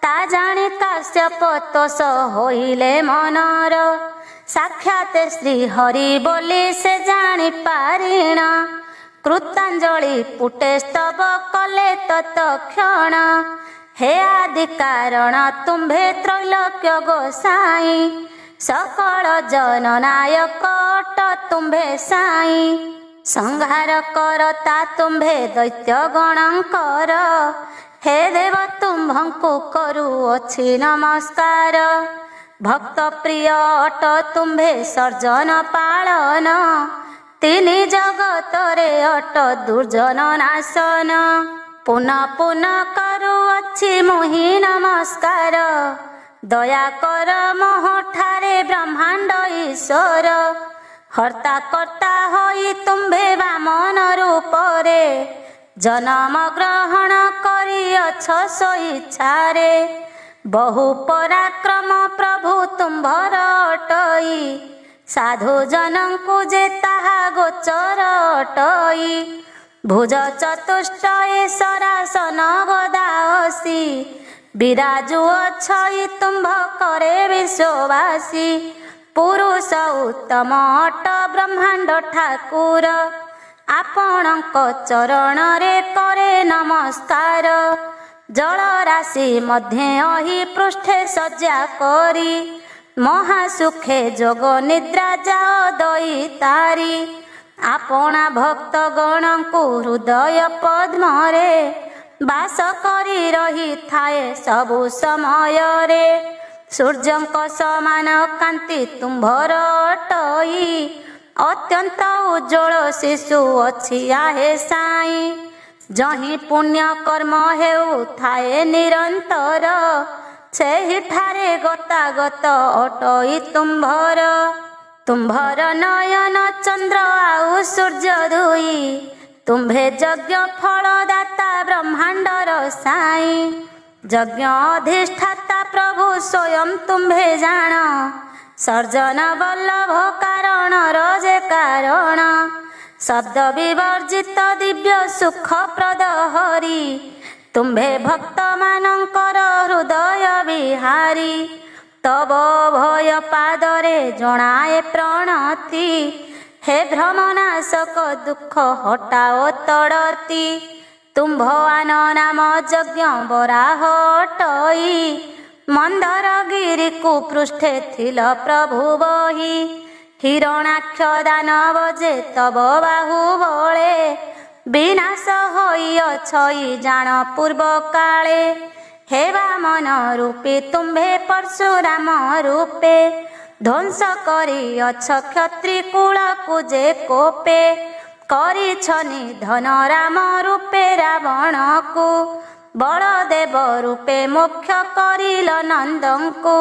ତା ଜାଣି କାଶ୍ୟପ ତୋଷ ହୋଇଲେ ମନର। ସାକ୍ଷାତ ଶ୍ରୀ ହରି ବୋଲି ସେ ଜାଣି ପାରିଣ, କୃତାଞ୍ଜଳି ପୁଟେ ସ୍ତବ କଲେ ତତ୍କ୍ଷଣ। ହେ ଆଦି କାରଣ ତୁମ୍ଭେ ତ୍ରୈଲୋକ୍ୟ ଗୋସାଇଁ, ସକଳ ଜନନାୟକ ଅଟ ତୁମ୍ଭେ ସାଇଁ। ସଂହାର କରତା ତୁମ୍ଭେ ଦୈତ୍ୟ ଗଣଙ୍କର, ହେ ଦେବ ତୁମ୍ଭଙ୍କୁ କରୁଅଛି ନମସ୍କାର। ଭକ୍ତ ପ୍ରିୟ ଅଟ ତୁମ୍ଭେ ସର୍ଜନ ପାଳନ, ତିନି ଜଗତରେ ଅଟ ଦୁର୍ଜନ ନାଶନ। ପୁନଃ ପୁନଃ କରୁଅଛି ମୁହିଁ ନମସ୍କାର, ଦୟା କର ମୋହଠାରେ ବ୍ରହ୍ମାଣ୍ଡ ଈଶ୍ୱର। ହର୍ତ୍ତା କର୍ତ୍ତା ହୋଇ ତୁମ୍ଭେ ବାମନ ରୂପରେ, ଜନମ ଗ୍ରହଣ କରିଅଛ ସ୍ୱଇଚ୍ଛାରେ। ବହୁ ପରାକ୍ରମ ପ୍ରଭୁ ତୁମ୍ଭର ଅଟଇ, ସାଧୁ ଜନଙ୍କୁ ଯେ ତାହା ଗୋଚର ଅଟଇ। ଭୁଜ ଚତୁଷ୍ଟଏ ସରାସନ ଗଦାଅସି, ବିରାଜୁଅଛଇ ତୁମ୍ଭ କରେ ବିଶ୍ୱବାସୀ। ପୁରୁଷ ଉତ୍ତମ ଅଟ ବ୍ରହ୍ମାଣ୍ଡ ଠାକୁର, ଆପଣଙ୍କ ଚରଣରେ କରେ ନମସ୍କାର। ଜଳରାଶି ମଧ୍ୟେ ଅହି ପୃଷ୍ଠେ ଶଯ୍ୟା କରି, ମହାସୁଖେ ଯୋଗ ନିଦ୍ରା ଯାଅ ଦଇତାରି। ଆପଣା ଭକ୍ତ ଗଣଙ୍କୁ ହୃଦୟ ପଦ୍ମରେ, ବାସ କରି ରହିଥାଏ ସବୁ ସମୟରେ। ସୂର୍ଯ୍ୟଙ୍କ ସମାନ କାନ୍ତି ତୁମ୍ଭର ଅଟଇ, ଅତ୍ୟନ୍ତ ଉଜ୍ଜ୍ୱଳ ଶିଶୁ ଅଛି ଆହେ ସାଇଁ। ଯହିଁ ପୁଣ୍ୟ କର୍ମ ହେଉଥାଏ ନିରନ୍ତର, ସେହିଠାରେ ଗତାଗତ ଅଟଇ ତୁମ୍ଭର। ତୁମ୍ଭର ନୟନ ଚନ୍ଦ୍ର ଆଉ ସୂର୍ଯ୍ୟ ଦୁଇ, ତୁମ୍ଭେ ଯଜ୍ଞ ଫଳଦାତା ବ୍ରହ୍ମାଣ୍ଡର ସାଇଁ। ଯଜ୍ଞ ଅଧିଷ୍ଠାତା ପ୍ରଭୁ ସ୍ୱୟଂ ତୁମ୍ଭେ ଜାଣ, ସର୍ଜନ ବଲ୍ଲଭ କାରଣର ଯେ କାରଣ। ଶବ୍ଦ ବିବର୍ଜିତ ଦିବ୍ୟ ସୁଖପ୍ରଦ ହରି, ତୁମ୍ଭେ ଭକ୍ତମାନଙ୍କର ହୃଦୟ ବିହାରୀ। ତବ ଭୟ ପାଦରେ ଜଣାଏ ପ୍ରଣତି, ହେ ଭ୍ରମନାଶକ ଦୁଃଖ ହଟାଓ ତଡ଼ତି। ତୁମ୍ଭ ଆନ ନାମ ଯଜ୍ଞ ବରାହ ଅଟଇ, ମନ୍ଦରଗିରିକୁ ପୃଷ୍ଠେ ଥିଲ ପ୍ରଭୁ ବହି। ହିରଣାକ୍ଷ ଦାନବ ଯେ ତବ ବାହୁ ବଳେ, ବିନାଶ ହୋଇଅଛଇ ଜାଣ ପୂର୍ବ କାଳେ। ହେ ବାମନ ରୂପେ ତୁମ୍ଭେ ପରଶୁରାମ ରୂପେ, ଧ୍ୱଂସ କରିଅଛ କ୍ଷତ୍ରି କୁଳକୁ ଯେ କୋପେ। କରିଛନି ଧନ ରାମ ରୂପେ ରାବଣକୁ, ବଳଦେବ ରୂପେ ମୋକ୍ଷ କରିଲ ନନ୍ଦଙ୍କୁ।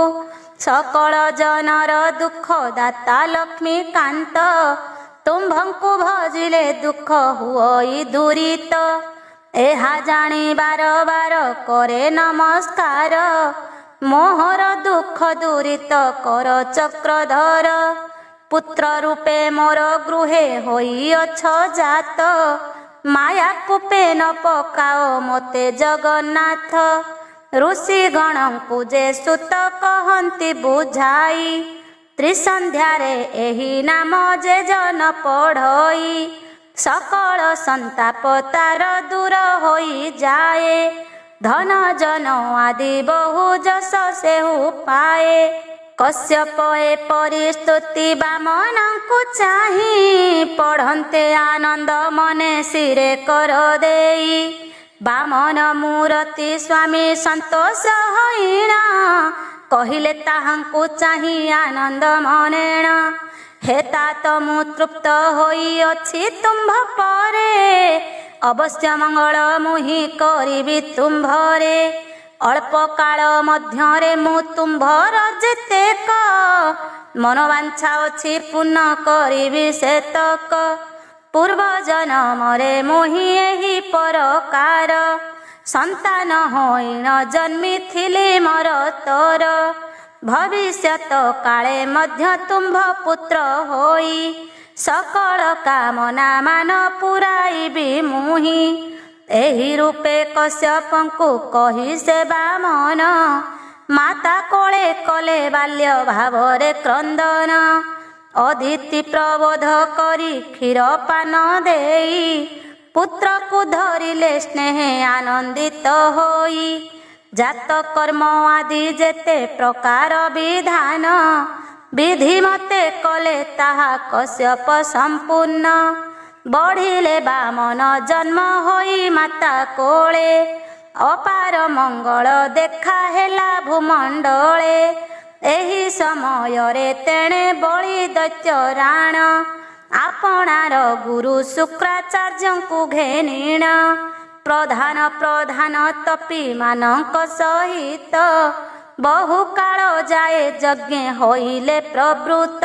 ସକଳ ଜନର ଦୁଃଖ ଦାତା ଲକ୍ଷ୍ମୀକାନ୍ତ, ତୁମ୍ଭଙ୍କୁ ଭଜିଲେ ଦୁଃଖ ହୁଅଇ ଦୂରିତ। ଏହା ଜାଣି ବାର ବାର କରେ ନମସ୍କାର, ମୋହର ଦୁଃଖ ଦୂରିତ କର ଚକ୍ରଧର। ପୁତ୍ର ରୂପେ ମୋର ଗୃହେ ହୋଇଅଛ ଜାତ, ମାୟା କୂପେ ନ ପକାଅ ମୋତେ ଜଗନ୍ନାଥ। ଋଷିଗଣଙ୍କୁ ଯେ ସୁତ କହନ୍ତି ବୁଝାଇ, ତ୍ରିସନ୍ଧ୍ୟାରେ ଏହି ନାମ ଯେ ଜନ ପଢ଼ଇ। ସକଳ ସନ୍ତାପ ତାର ଦୂର ହୋଇଯାଏ, ଧନ ଜନ ଆଦି ବହୁ ଯଶ ସେହୁ ପାଏ। କଶ୍ୟପ ଏପରି ସ୍ତୁତି ବାମନଙ୍କୁ ଚାହିଁ, ପଢ଼ନ୍ତେ ଆନନ୍ଦ ମନେ ଶିରେ କର ଦେଇ। ବାମନ ମୂରତି ସ୍ୱାମୀ ସନ୍ତୋଷ ହଇଣ, କହିଲେ ତାହାଙ୍କୁ ଚାହିଁ ଆନନ୍ଦ ମନେଣ। ହେ तात ମୁଁ ତୃପ୍ତ ହୋଇଅଛି ତୁମ୍ଭ ପରେ, ଅବଶ୍ୟ ମଙ୍ଗଳ ମୁଁ ହିଁ କରିବି ତୁମ୍ଭରେ। ଅଳ୍ପ କାଳ ମଧ୍ୟରେ ମୁଁ ତୁମ୍ଭର ଯେତେକ, ମନୋବାଞ୍ଛା ଅଛି ପୂର୍ଣ୍ଣ କରିବି ସେତକ। ପୂର୍ବ ଜନମରେ ମୁଁ ହିଁ ଏହି ପରକାର, ସନ୍ତାନ ହଇଣ ଜନ୍ମିଥିଲି ମୋର ତୋର। ଭବିଷ୍ୟତ କାଳେ ମଧ୍ୟ ତୁମ୍ଭ ପୁତ୍ର ହୋଇ, ସକଳ କାମନା ମାନ ପୁରାଇବି ମୁହିଁ। ଏହି ରୂପେ କଶ୍ୟପଙ୍କୁ କହି ସେ ବାମନ, ମାତା କୋଳେ କଲେ ବାଲ୍ୟ ଭାବରେ କ୍ରନ୍ଦନ। ଅଦିତି ପ୍ରବୋଧ କରି କ୍ଷୀର ପାନ ଦେଇ, ପୁତ୍ରକୁ ଧରିଲେ ସ୍ନେହେ ଆନନ୍ଦିତ ହୋଇ। ଜାତ କର୍ମ ଆଦି ଯେତେ ପ୍ରକାର ବିଧାନ, ବିଧି ମତେ କଲେ ତାହା କଶ୍ୟପ ସମ୍ପୂର୍ଣ୍ଣ। ବଢ଼ିଲେ ବାମନ ଜନ୍ମ ହୋଇ ମାତା କୋଳେ, ଅପାର ମଙ୍ଗଳ ଦେଖା ହେଲା ଭୂମଣ୍ଡଳେ। ଏହି ସମୟରେ ତେଣେ ବଳି ଦୈତ୍ୟ ରାଣ, ଆପଣାର ଗୁରୁ ଶୁକ୍ରାଚାର୍ଯ୍ୟଙ୍କୁ ଘେନିଣ। ପ୍ରଧାନ ପ୍ରଧାନ ତପୀ ମାନଙ୍କ ସହିତ, ବହୁ କାଳ ଯାଏ ଯଜ୍ଞେ ହୋଇଲେ ପ୍ରବୃତ।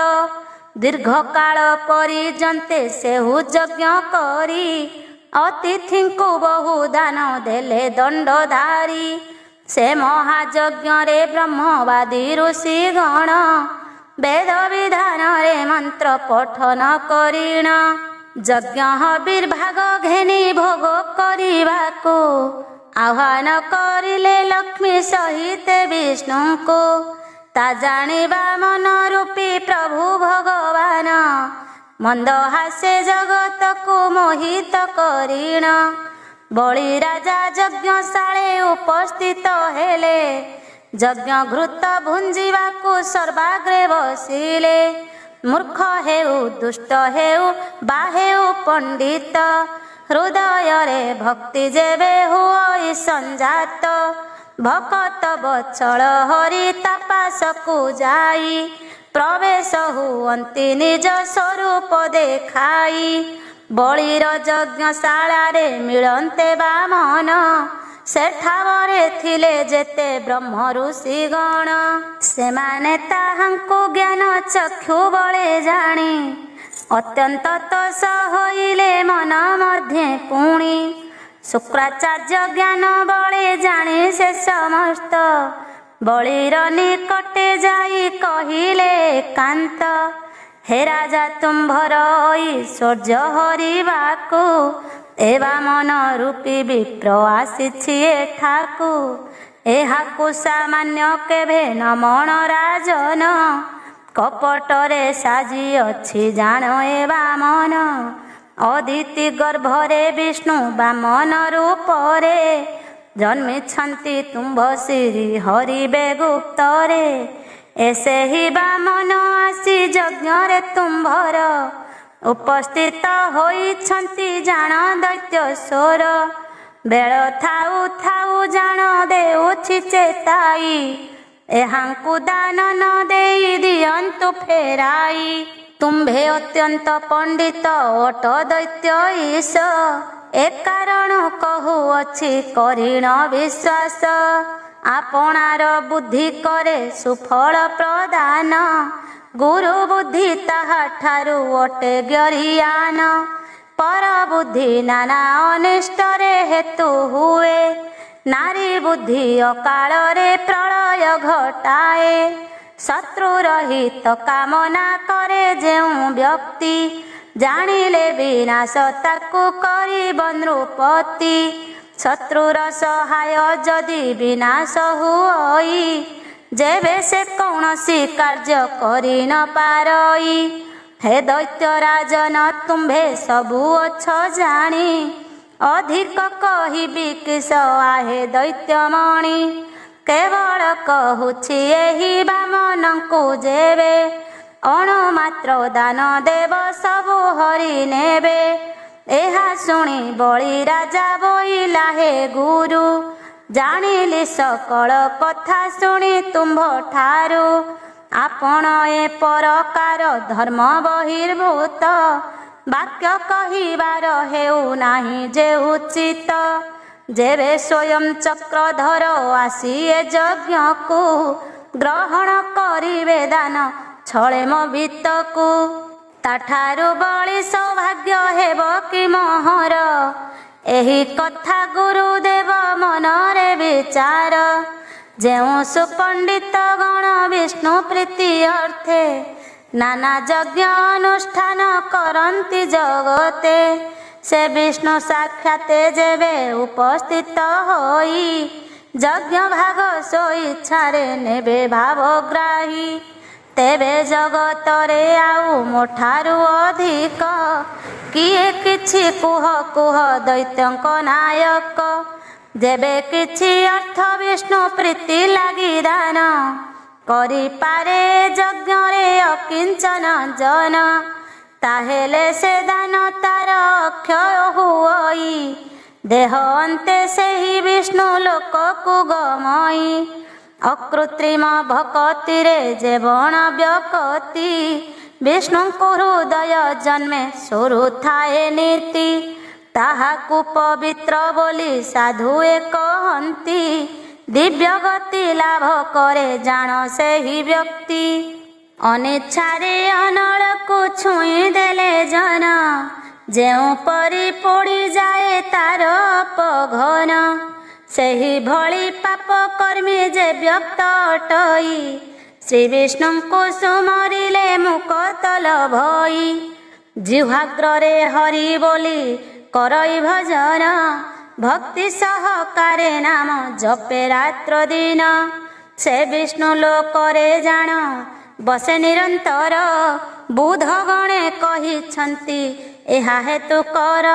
ଦୀର୍ଘ କାଳ ପର୍ଯ୍ୟନ୍ତେ ସେହୁ ଯଜ୍ଞ କରି, ଅତିଥିଙ୍କୁ ବହୁ ଦାନ ଦେଲେ ଦଣ୍ଡଧାରୀ। ସେ ମହାଯଜ୍ଞରେ ବ୍ରହ୍ମବାଦୀ ଋଷିଗଣ, ବେଦ ବିଧାନରେ ମନ୍ତ୍ର ପଠନ କରିଣ। ଯଜ୍ଞ ବିର୍ଭାଗ ଘେନି ଭୋଗ କରିବାକୁ, ଆହ୍ୱାନ କରିଲେ ଲକ୍ଷ୍ମୀ ସହିତେ ବିଷ୍ଣୁଙ୍କୁ। ତା ଜାଣିବା ମନ ରୂପୀ ପ୍ରଭୁ ଭଗବାନ, ମନ୍ଦ ହାସେ ଜଗତକୁ ମୋହିତ କରିଣ। ବଳି ରାଜା ଯଜ୍ଞଶାଳେ ଉପସ୍ଥିତ ହେଲେ, ଯଜ୍ଞ ଘୃତ ଭୁଞ୍ଜିବାକୁ ସର୍ବାଗ୍ରେ ବସିଲେ। ମୂର୍ଖ ହେଉ ଦୁଷ୍ଟ ହେଉ ବା ହେଉ ପଣ୍ଡିତ, ହୃଦୟରେ ଭକ୍ତି ଯେବେ ହୁଅଇ ସଞ୍ଜାତ। ଭକତ ବତ୍ସଳ ହରି ତାପାସକୁ ଯାଇ, ପ୍ରବେଶ ହୁଅନ୍ତି ନିଜ ସ୍ୱରୂପ ଦେଖାଇ। ବଳିର ଯଜ୍ଞଶାଳାରେ ମିଳନ୍ତେ ବାମନ, ସେଠାବରେ ଥିଲେ ଯେତେ ବ୍ରହ୍ମ ଋଷିଗଣ। ସେମାନେ ତାହାଙ୍କୁ ଜ୍ଞାନ ଚକ୍ଷୁ ବଳେ ଜାଣି, ଅତ୍ୟନ୍ତ ତୋଷ ହୋଇଲେ ମନ ମଧ୍ୟେ ପୁଣି। ଶୁକ୍ରାଚାର୍ଯ୍ୟ ଜ୍ଞାନ ବଳେ ଜାଣି ସେ ସମସ୍ତ, ବଳିର ନିକଟେ ଯାଇ କହିଲେ ଏକାନ୍ତ। ହେ ରାଜା ତୁମ୍ଭର ଐଶ୍ୱର୍ଯ୍ୟ ହରିବାକୁ, ଏ ବାମନ ରୂପୀ ବିପ୍ର ଆସିଛି ଏଠାକୁ। ଏହାକୁ ସାମାନ୍ୟ କେଭେ ନମଣ ରାଜନ, କପଟରେ ସାଜି ଅଛି ଜାଣ ଏ ବାମନ। ଅଦିତି ଗର୍ଭରେ ବିଷ୍ଣୁ ବାମନ ରୂପରେ, ଜନ୍ମିଛନ୍ତି ତୁମ୍ଭ ଶ୍ରୀ ହରିବେ ଗୁପ୍ତରେ। ଏ ସେହି ବାମନ ଆସି ଯଜ୍ଞରେ ତୁମ୍ଭର, ଉପସ୍ଥିତ ହୋଇଛନ୍ତି ଜାଣ ଦୈତ୍ୟ ସ୍ୱର। ବେଳ ଥାଉ ଥାଉ ଜାଣ ଦେଉଛି ଚେତାଇ, ଏହାଙ୍କୁ ଦାନ ନ ଦେଇ ଦିଅନ୍ତୁ ଫେରାଇ। ତୁମ୍ଭେ ଅତ୍ୟନ୍ତ ପଣ୍ଡିତ ଅଟ ଦୈତ୍ୟ ଈଶ, ଏ କାରଣ କହୁଅଛି କରିଣ ବିଶ୍ୱାସ। ଆପଣାର ବୁଦ୍ଧି କରେ ସୁଫଳ ପ୍ରଦାନ, ଗୁରୁ ବୁଦ୍ଧି ତାହାଠାରୁ ଅଟେ ଜ୍ଞରିୟାନ। ପର ବୁଦ୍ଧି ନାନା ଅନିଷ୍ଟରେ ହେତୁ ହୁଏ, ନାରୀ ବୁଦ୍ଧି ଅକାଳରେ ପ୍ରଳୟ ଘଟାଏ। ଶତ୍ରୁ ରହିତ କାମନା କରେ ଯେଉଁ ବ୍ୟକ୍ତି, ଜାଣିଲେ ବିନାଶ ତାକୁ କରିବ ନୃପତି। ଶତ୍ରୁର ସହାୟ ଯଦି ବିନାଶ ହୁଅଇ, ଯେବେ ସେ କୌଣସି କାର୍ଯ୍ୟ କରି ନ ପାରଇ। ହେ ଦୈତ୍ୟ ରାଜନ ତୁମ୍ଭେ ସବୁ ଅଛ ଜାଣି, ଅଧିକ କହିବି କିସ ଆହେ ଦୈତ୍ୟମଣି। କେବଳ କହୁଛି ଏହି ବାମନଙ୍କୁ ଯେବେ, ଅଣୁ ମାତ୍ର ଦାନ ଦେବ ସବୁ ହରି ନେବେ। ଏହା ଶୁଣି ବଳି ରାଜା ବୋଇଲା ହେ ଗୁରୁ, ଜାଣିଲି ସକଳ କଥା ଶୁଣି ତୁମ୍ଭ ଠାରୁ। ଆପଣ ଏ ପ୍ରକାର ଧର୍ମ ବହିର୍ଭୂତ, ବାକ୍ୟ କହିବାର ହେଉ ନାହିଁ ଯେ ଉଚିତ। ଯେବେ ସ୍ୱୟଂ ଚକ୍ରଧର ଆସି ଏ ଯଜ୍ଞକୁ, ଗ୍ରହଣ କରିବେ ଦାନ ଛଳେ ମୋ ଭିତକୁ। ତାଠାରୁ ବଳି ସୌଭାଗ୍ୟ ହେବ କି ମୋହର, ଏହି କଥା ଗୁରୁଦେବ ମନରେ ବିଚାର। ଯେଉଁ ସୁପଣ୍ଡିତ ଗଣ ବିଷ୍ଣୁ ପ୍ରୀତି ଅର୍ଥେ, ନାନା ଯଜ୍ଞ ଅନୁଷ୍ଠାନ କରନ୍ତି ଜଗତେ। ସେ ବିଷ୍ଣୁ ସାକ୍ଷାତେ ଯେବେ ଉପସ୍ଥିତ ହୋଇ, ଯଜ୍ଞ ଭାଗ ସ୍ୱଇଚ୍ଛାରେ ନେବେ ଭାବଗ୍ରାହୀ। ତେବେ ଜଗତରେ ଆଉ ମୋଠାରୁ ଅଧିକ, କିଏ କିଛି କୁହ କୁହ ଦୈତ୍ୟଙ୍କ ନାୟକ। ଯେବେ କିଛି ଅର୍ଥ ବିଷ୍ଣୁ ପ୍ରୀତି ଲାଗି ଦାନ, କରିପାରେ ଯଜ୍ଞରେ ଅକିଞ୍ଚନ ଜନ। ତାହେଲେ ସେ ଦାନ ତାର ଅକ୍ଷୟ ହୁଅଇ, ଦେହ ଅନ୍ତେ ସେହି ବିଷ୍ଣୁ ଲୋକକୁ ଗମଇ। ଅକୃତ୍ରିମ ଭକତିରେ ଯେ ବଣ ବ୍ୟକତି, ବିଷ୍ଣୁଙ୍କୁ ହୃଦୟ ଜନ୍ମେ ସରୁଥାଏ ନୀତି। ତାହାକୁ ପବିତ୍ର ବୋଲି ସାଧୁଏ କହନ୍ତି, ଦିବ୍ୟ ଗତି ଲାଭ କରେ ଜାଣ ସେହି ବ୍ୟକ୍ତି। ଅନିଚ୍ଛାରେ ଅନଳକୁ ଛୁଇଁ ଦେଲେ ଜନ, ଯେଉଁପରି ପୋଡ଼ିଯାଏ ତାର ଅପଘନ। ସେହିଭଳି ପାପ କର୍ମୀ ଯେ ବ୍ୟକ୍ତ ଅଟଇ, ଶ୍ରୀ ବିଷ୍ଣୁଙ୍କୁ ସୁମରିଲେ ମୁକତଲ ଭଇ। ଜିହ୍ୱାଗ୍ରରେ ହରି ବୋଲି କରଇ ଭଜନ, ଭକ୍ତି ସହକାରେ ନାମ ଜପେ ରାତ୍ର ଦିନ। ସେ ବିଷ୍ଣୁ ଲୋକରେ ଜାଣ ବସେ ନିରନ୍ତର, ବୁଧଗଣେ କହିଛନ୍ତି ଏହା ହେତୁ କର।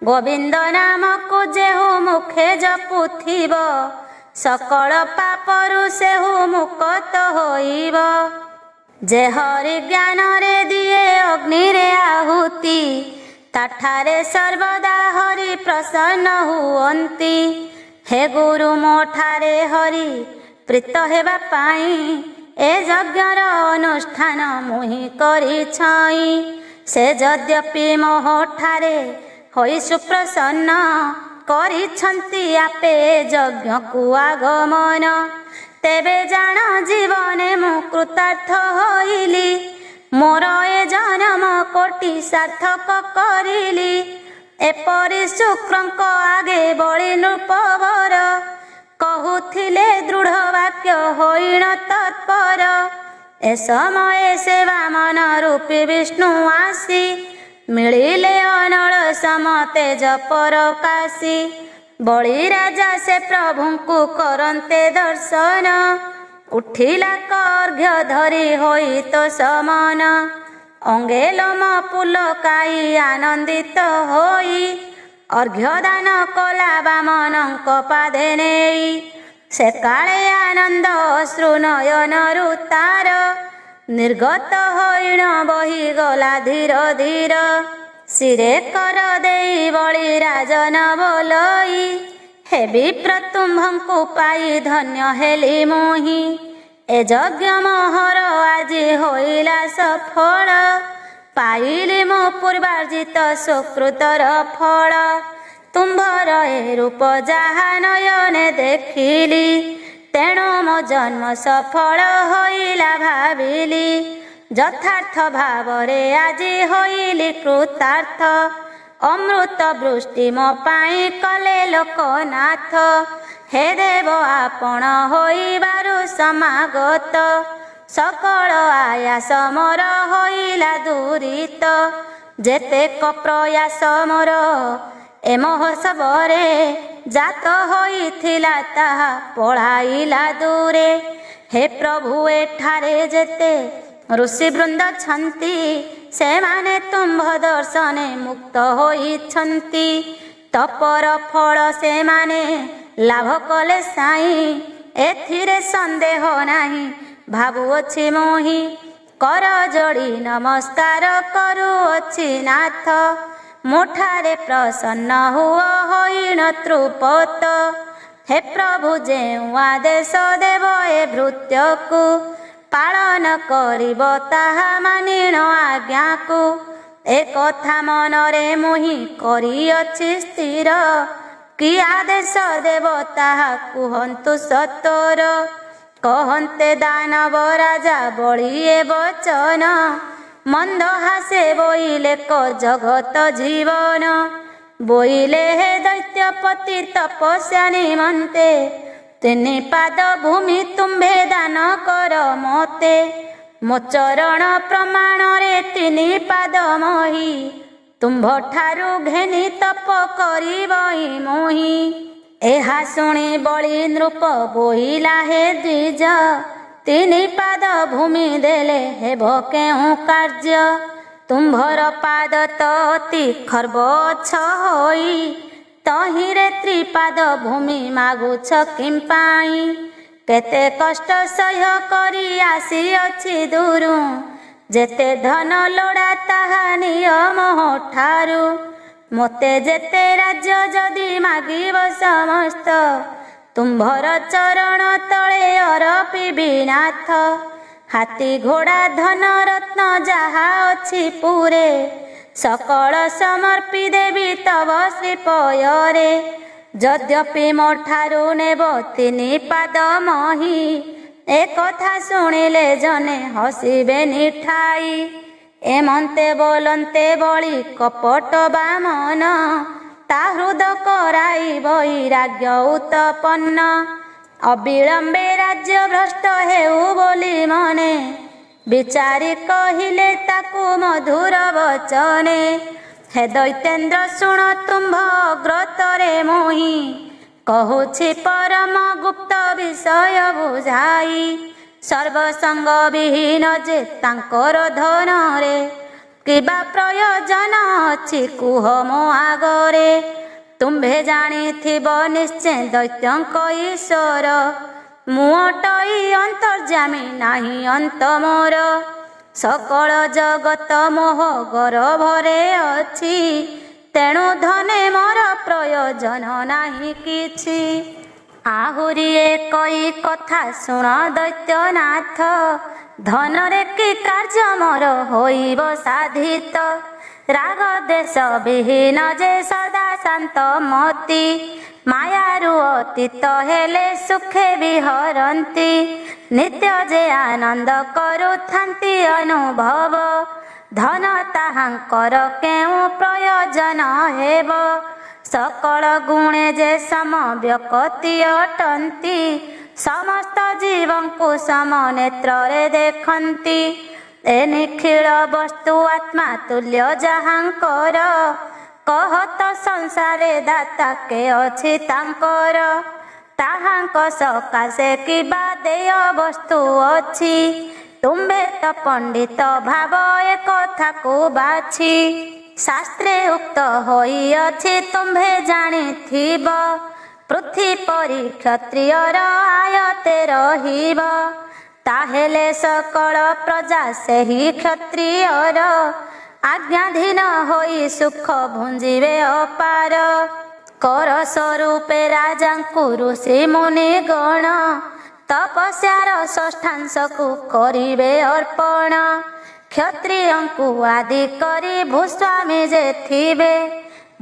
ଗୋବିନ୍ଦ ନାମକୁ ଯେହୁ ମୁଖେ ଜପୁଥିବ, ସକଳ ପାପରୁ ସେହୁ ମୁକ୍ତ ହୋଇବ। ଯେ ହରି ଜ୍ଞାନରେ ଦିଏ ଅଗ୍ନିରେ ଆହୁତି, ତାଠାରେ ସର୍ବଦା ହରି ପ୍ରସନ୍ନ ହୁଅନ୍ତି। ହେ ଗୁରୁ ମୋ ଠାରେ ହରି ପ୍ରୀତ ହେବା ପାଇଁ, ଏ ଯଜ୍ଞର ଅନୁଷ୍ଠାନ ମୁହିଁ କରିଛଇ। ସେ ଯଦ୍ୟପି ମୋଠାରେ ହୋଇ ସୁପ୍ରସନ୍ନ, କରିଛନ୍ତି ଆପେ ଯଜ୍ଞକୁ ଆଗମନ। ତେବେ ଜାଣ ଜୀବନେ ମୁଁ କୃତାର୍ଥ ହୋଇଲି, ମୋର ଏ ଜନମ କୋଟି ସାର୍ଥକ କରିଲି। ଏପରି ଶୁକ୍ରଙ୍କ ଆଗେ ବଳି ନୃପବର, କହୁଥିଲେ ଦୃଢ଼ ବାକ୍ୟ ହୋଇଣ ତତ୍ପର। ଏ ସମୟେ ସେ ବାମନ ରୂପୀ ବିଷ୍ଣୁ ଆସି, ମିଳିଲେ ଅନଳ ସମତେ ଜପର କାଶୀ। ବଳି ରାଜା ସେ ପ୍ରଭୁଙ୍କୁ କରନ୍ତେ ଦର୍ଶନ, ଉଠିଲା କର୍ଘ୍ୟ ଧରି ହୋଇ ତ ସମନ। ଅଙ୍ଗେ ଲୋମ ପୁଲକାଇ ଆନନ୍ଦିତ ହୋଇ, ଅର୍ଘ୍ୟଦାନ କଲା ବାମନଙ୍କ ପାଦେ ନେଇ। ସେ କାଳେ ଆନନ୍ଦ ଅଶ୍ରୁ ନୟନରୁ ତାର, ନିର୍ଗତ ହୋଇଣ ବହିଗଲା ଧୀର ଧୀର। ଶିରେ କର ଦେଇ ବଳି ରାଜନ ବୋଲଇ, ହେ ବିପ୍ର ତୁମ୍ଭଙ୍କୁ ପାଇ ଧନ୍ୟ ହେଲି ମୁହିଁ। ए यज्ञ मोहर आଜି होइला सफल पाइली मो पूर्वार्जित सुकृतर फल तुम्भर ए रूप जाहा नयने देखिली तेणु मो जन्म सफल होइला भाविली यथार्थ भावरे आଜି होइली कृतार्थ अमृत वृष्टि मो पाई कले लोकनाथ हे देव आपण होइबारु समागत सकल आयास मोर होइला दूरित जेतेक प्रयास मोर ए महोत्सवरे जात होइथिला ताहा पळाइला दूरे हे प्रभु एठारे जेते ऋषिवृंद छन्ति सेमाने तुम्भ दर्शने मुक्त होइछन्ति तपर फल सेमाने लाभ कले साई एथिरे संदेह नाही भाबुअछि मोहि कर जोड़ी नमस्कार करुअछि नाथ मुठारे प्रसन्न हुआ होइण तृपत हे प्रभु जेउ आदेश देव ए भृत्यकु पालन करिब ताहा मानिण आज्ञाकु ए कथा मनरे मुहि करिअछि स्थिर कि आदेश देव ताहा कुहन्तु सत्वर कहन्ते दानव राजा बलिए वचन मंद हासे बोइले क जगत जीवन बोइले हे दैत्यपति तपस्या निमन्ते तिनि पाद भूमि तुम्भे दान कर मते मो चरण प्रमाण रे तिनि पाद मोहि तुम्भ ठारु घेनि तप करिबई मोहि एहा शुणी बलि नृप बोइला हे द्विज तिनि पाद भूमि देले हेब केहु कार्य तुम्भर पाद तो अति खर्बछ होई तहिरे त्रिपाद भूमि मागुछ किंपाई केते कष्ट सह्य करी आसीअछि दूरु जेते धन लोड़ा ताहा नियम ठारु मोते जेते राज्य जदि मागिब समस्त तुम्भर चरण तले अरपिबि नाथ हाथी घोड़ा धन रत्न जहा अछि पुरे सकल समर्पी देवी तव श्रीपୟରେ यद्यपि मो ठारु नेब तिनि पाद मही ए कथा शुणिले जने हसिबे निठाई एमन्ते बोलन्ते बलि कपट बामन ता हृद कराई वैराग्य उत्पन्न अविलंबे राज्य भ्रष्ट हेउ बोली मने विचारी कहिले ताकू मधुर वचने हे दैतेन्द्र शुण तुम्भ अग्रतरे मोहि कहुछि परम गुप्त विषय बुझाई सर्वसंग विहीन जे तांकर धन रे किबा प्रयोजन अछि कुह मो आगरे तुम्भे जानिथिब निश्चय दैत्यंक ईश्वर मुअटई अंतर्जामी नाही अंत मोर सकल जगत मोह गर्भरे अछि तेणु धने मोर प्रयोजन नाही किछि आहुरी एकई कथा शुण दैत्यनाथ धनरे कि कार्य मोर होइब साधित राग देश विहीन जे सदा शांत मति मायारु अतीत हेले सुखे विहरन्ति नित्य जे आनंद करुथान्ति अनुभव धन ताहांकर केउ प्रयोजन हेब सकल गुणे जे सम व्यक्ति अटन्ति समस्त जीवन को सम नेत्रे देखन्ति ए निखिल वस्तु आत्मा तुल्य जहांकर कहत संसारे दाता के अछि तांकर ताहांक सकाशे किबा देय वस्तु अछि तुम्भे त पंडित भाव ए कथा को बाछि शास्त्रे उक्त होई अछि तुम्भे जानिथिब पृथ्वी परि क्षत्रियर आयते रहिब ताहेले सकल प्रजा सेहि क्षत्रियर आज्ञाधीन होई सुख भुंजिवे अपार कर स्वरूपे राजांकु ऋषि मुनि गण ତପସ୍ୟାର ଷଷ୍ଠାଂଶକୁ କରିବେ ଅର୍ପଣ। କ୍ଷତ୍ରିୟଙ୍କୁ ଆଦି କରି ଭୂସ୍ୱାମୀ ଯେ ଥିବେ,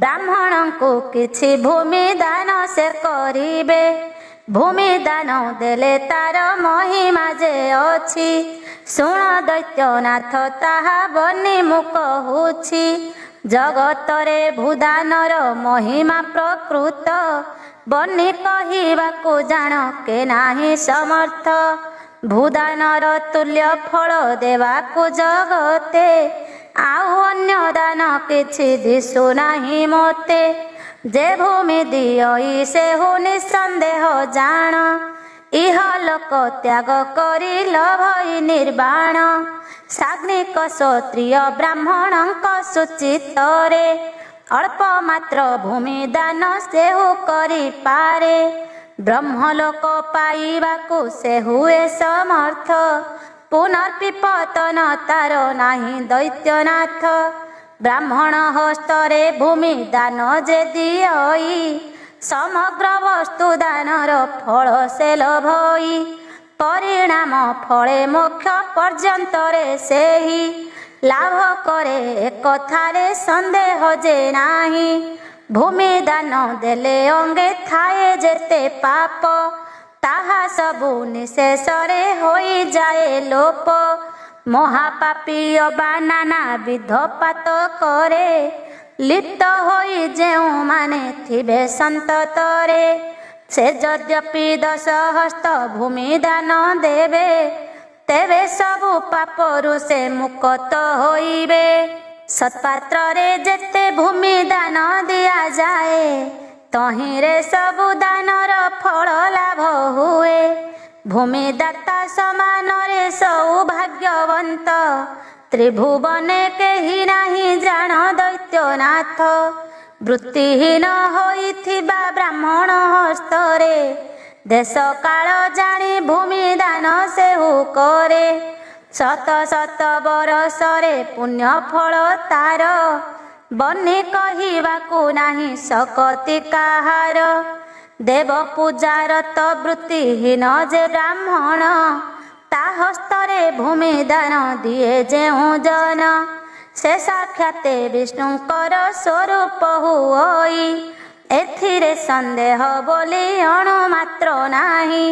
ବ୍ରାହ୍ମଣଙ୍କୁ କିଛି ଭୂମି ଦାନ ସେ କରିବେ। ଭୂମି ଦାନ ଦେଲେ ତାର ମହିମା ଯେ ଅଛି, ଶୁଣ ଦୈତ୍ୟନାଥ ତାହା ବନି ମୁଁ କହୁଛି। ଜଗତରେ ଭୂଦାନର ମହିମା ପ୍ରକୃତ, ବନି କହିବାକୁ ଜାଣ କେ ନାହିଁ ସମର୍ଥ। ଭୂଦାନର ତୁଲ୍ୟ ଫଳ ଦେବାକୁ ଜଗତେ, ଆଉ ଅନ୍ୟ ଦାନ କିଛି ଦିଶୁ ନାହିଁ ମୋତେ। ଯେ ଭୂମି ଦିଅଇ ସେହୁ ନିଃସନ୍ଦେହ ଜାଣ, ଇହ ଲୋକ ତ୍ୟାଗ କରି ଲଭଇ ନିର୍ବାଣ। ସାଗ୍ନିକ କ୍ଷତ୍ରିୟ ବ୍ରାହ୍ମଣଙ୍କ ସୁଚିତରେ, ଅଳ୍ପ ମାତ୍ର ଭୂମି ଦାନ ସେହୁ କରିପାରେ। ବ୍ରହ୍ମଲୋକ ପାଇବାକୁ ସେ ହୁଏ ସମର୍ଥ, ପୁନର୍ବିପତନ ତାର ନାହିଁ ଦୈତ୍ୟନାଥ। ବ୍ରାହ୍ମଣ ହସ୍ତରେ ଭୂମି ଦାନ ଯେ ଦିଅଇ, ସମଗ୍ର ବସ୍ତୁ ଦାନର ଫଳ ସେ ଲଭଇ। ପରିଣାମ ଫଳେ ମୋକ୍ଷ ପର୍ଯ୍ୟନ୍ତରେ ସେହି, ଲାଭ କରେ ଏକଥାରେ ସନ୍ଦେହ ଯେ ନାହିଁ। ଭୂମି ଦାନ ଦେଲେ ଅଙ୍ଗେ ଥାଏ ଯେତେ ପାପ, ତାହା ସବୁ ନିଶେଷରେ ହୋଇଯାଏ ଲୋପ। ମହାପାପୀ ଅବା ନାନା ବିଧ ପାତ କରେ, ଲିପ୍ତ ହୋଇ ଯେଉଁମାନେ ଥିବେ ସନ୍ତତରେ। ସେ ଯଦ୍ୟପି 10 ହସ୍ତ ଭୂମି ଦାନ ଦେବେ, ତେବେ ସବୁ ପାପରୁ ସେ ମୁକ୍ତ ହୋଇବେ। ସତ୍ପାତ୍ରରେ ଯେତେ ଭୂମି ଦାନ ଦିଆଯାଏ, ତହିଁରେ ସବୁ ଦାନର ଫଳ ଲାଭ ହୁଏ। ଭୂମିଦାତା ସମାନରେ ସୌଭାଗ୍ୟବନ୍ତ, ତ୍ରିଭୁବନେ କେହି ନାହିଁ ଜାଣ ଦୈତ୍ୟନାଥ। ବୃତ୍ତିହୀନ ହୋଇଥିବା ବ୍ରାହ୍ମଣ ହସ୍ତରେ, ଦେଶ କାଳ ଜାଣି ଭୂମି ଦାନ ସେହୁ କରେ। ଶତ ଶତ ବରଷରେ ପୁଣ୍ୟ ଫଳ ତାର, ବନି କହିବାକୁ ନାହିଁ ଶକତି କାହାର। ଦେବ ପୂଜାରତ ବୃତ୍ତିହୀନ ଯେ ବ୍ରାହ୍ମଣ, ତା ହସ୍ତରେ ଭୂମି ଦାନ ଦିଏ ଯେଉଁ ଜନ। ସେ ସାକ୍ଷାତେ ବିଷ୍ଣୁଙ୍କର ସ୍ୱରୂପ ହୁଅଇ, ଏଥିରେ ସନ୍ଦେହ ବୋଲି ଅଣୁ ମାତ୍ର ନାହିଁ।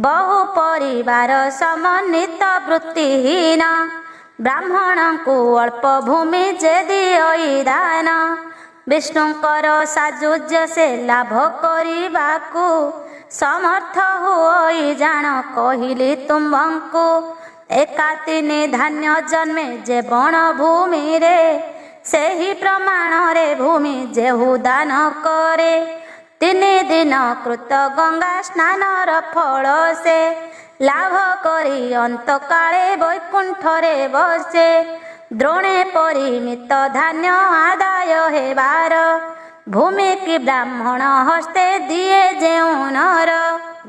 ବହୁ ପରିବାର ସମନ୍ୱିତ ବୃତ୍ତିହୀନ, ବ୍ରାହ୍ମଣଙ୍କୁ ଅଳ୍ପ ଭୂମି ଯେ ଦିଅଇ ଦାନ। ବିଷ୍ଣୁଙ୍କର ସାଜୁଜ୍ୟ ସେ ଲାଭ କରିବାକୁ, ସମର୍ଥ ହୁଅଇ ଜାଣ କହିଲି ତୁମ୍ଭଙ୍କୁ। ଏକା 3 ଧାନ୍ୟ ଜନ୍ମେ ଯେ ବଣ ଭୂମିରେ, ସେହି ପ୍ରମାଣରେ ଭୂମି ଯେହୁ ଦାନ କରେ। 3 ଦିନ କୃତ ଗଙ୍ଗା ସ୍ନାନର ଫଳ ସେ, ଲାଭ କରି ଅନ୍ତକାଳେ ବୈକୁଣ୍ଠରେ ବସେ। ଦ୍ରୋଣେ ପରିମିତ ଧାନ୍ୟ ଆଦାୟ ହେବାର, ଭୂମି କି ବ୍ରାହ୍ମଣ ହସ୍ତେ ଦିଏ ଯେଉଁ ନର।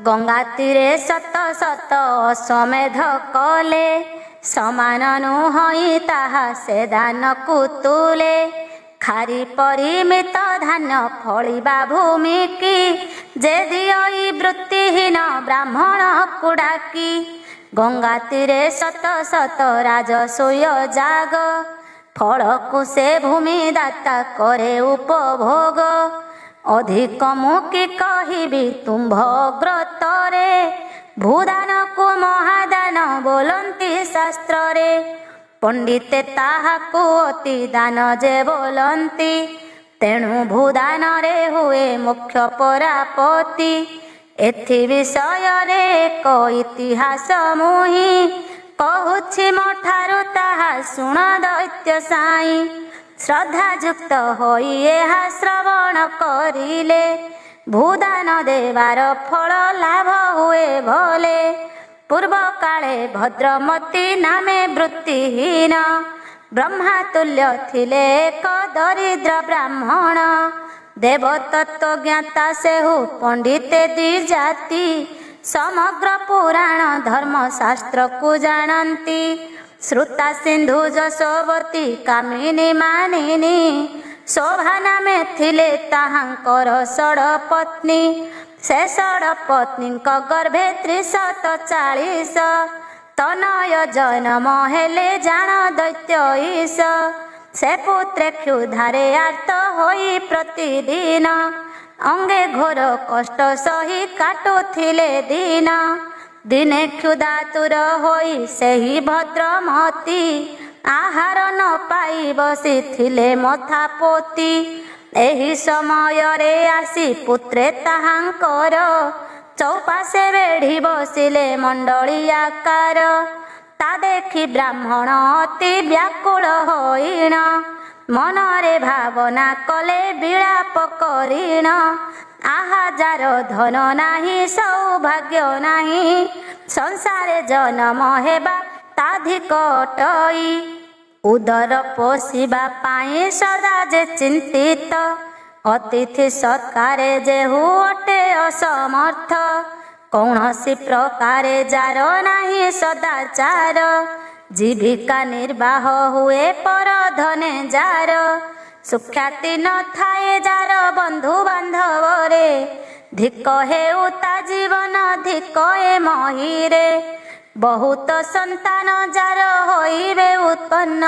ଗଙ୍ଗା ତୀରେ ଶତ ଶତ ଅଶ୍ୱମେଧ କଲେ, ସମାନ ନୁହଁ ତାହା ସେ ଦାନକୁ ତୁଲେ। ଖାରି ପରିମିତ ଧାନ୍ୟ ଫଳିବା ଭୂମି କି, ଯେ ଦିଅଇ ବୃତ୍ତିହୀନ ବ୍ରାହ୍ମଣକୁ ଡାକି। ଗଙ୍ଗା ତୀରେ ଶତ ଶତ ରାଜସୂୟ ଯାଗ, ଫଳକୁ ସେ ଭୂମି ଦାତା କରେ ଉପଭୋଗ। ଅଧିକ ମୁଁ କି କହିବି ତୁମ୍ଭ ଅଗ୍ରତରେ, ଭୂଦାନକୁ ମହାଦାନ ବୋଲନ୍ତି ଶାସ୍ତ୍ରରେ। ପଣ୍ଡିତେ ତାହାକୁ ଅତି ଦାନ ଯେ ବୋଲନ୍ତି, ତେଣୁ ଭୂଦାନରେ ହୁଏ ମୋକ୍ଷ ପରାପତି। ଏଥି ବିଷୟରେ ଏକ ଇତିହାସ ମୁହିଁ, କହୁଛି ମୋ ଠାରୁ ତାହା ଶୁଣ ଦୈତ୍ୟ ସାଇଁ। ଶ୍ରଦ୍ଧାଯୁକ୍ତ ହୋଇ ଏହା ଶ୍ରବଣ କରିଲେ, ଭୂଦାନ ଦେବାର ଫଳ ଲାଭ ହୁଏ ଭଲେ। ପୂର୍ବ କାଳେ ଭଦ୍ରମତୀ ନାମେ ବୃତ୍ତିହୀନ, ବ୍ରହ୍ମାତୁଲ୍ୟ ଥିଲେ ଏକ ଦରିଦ୍ର ବ୍ରାହ୍ମଣ। ଦେବତତ୍ତ୍ୱଜ୍ଞାତା ସେହୁ ପଣ୍ଡିତେ ଦ୍ୱିଜାତି, ସମଗ୍ର ପୁରାଣ ଧର୍ମଶାସ୍ତ୍ରକୁ ଜାଣନ୍ତି। ଶ୍ରୁତା ସିନ୍ଧୁ ଯଶୋବତୀ କାମିନୀ ମାନିନୀ, ଶୋଭା ନାମେ ଥିଲେ ତାହାଙ୍କର ଷଡ଼ ପତ୍ନୀ। से षडपत्नीଙ୍କ गर्भे 340 तनय जन्म हेले जान दैत्य ईश से पुत्रे क्षुधारे आर्त होई प्रतिदिन अंगे घोर कष्ट सही काटुथिले दिन दिने क्षुधातुर होई सेही भद्रमती आहार न पाई बसिथिले मथा पोती एही समय रे आसी पुत्रे ताहांकर चौपाशे बेढ़ी बसिले मंडली आकार ता देखी ब्राह्मण अति व्याकुल होइण मनरे भावना कले विलाप करिण आहा जार धन नाही सौभाग्य नाही संसारे जन्म हेबा ताधिक अटई उदर पोषिबा पाई सदा जे चिंतित अतिथि सत्कारे जेहु अटे असमर्थ कौनसी प्रकारे जार नाही सदाचार जीविका निर्वाह हुए पर धने जार सुख्याति न थाए जार बंधु बांधव रे धिक हेउ ता जीवन धिक ए महीरे बहुत संतान जार होइबे उत्पन्न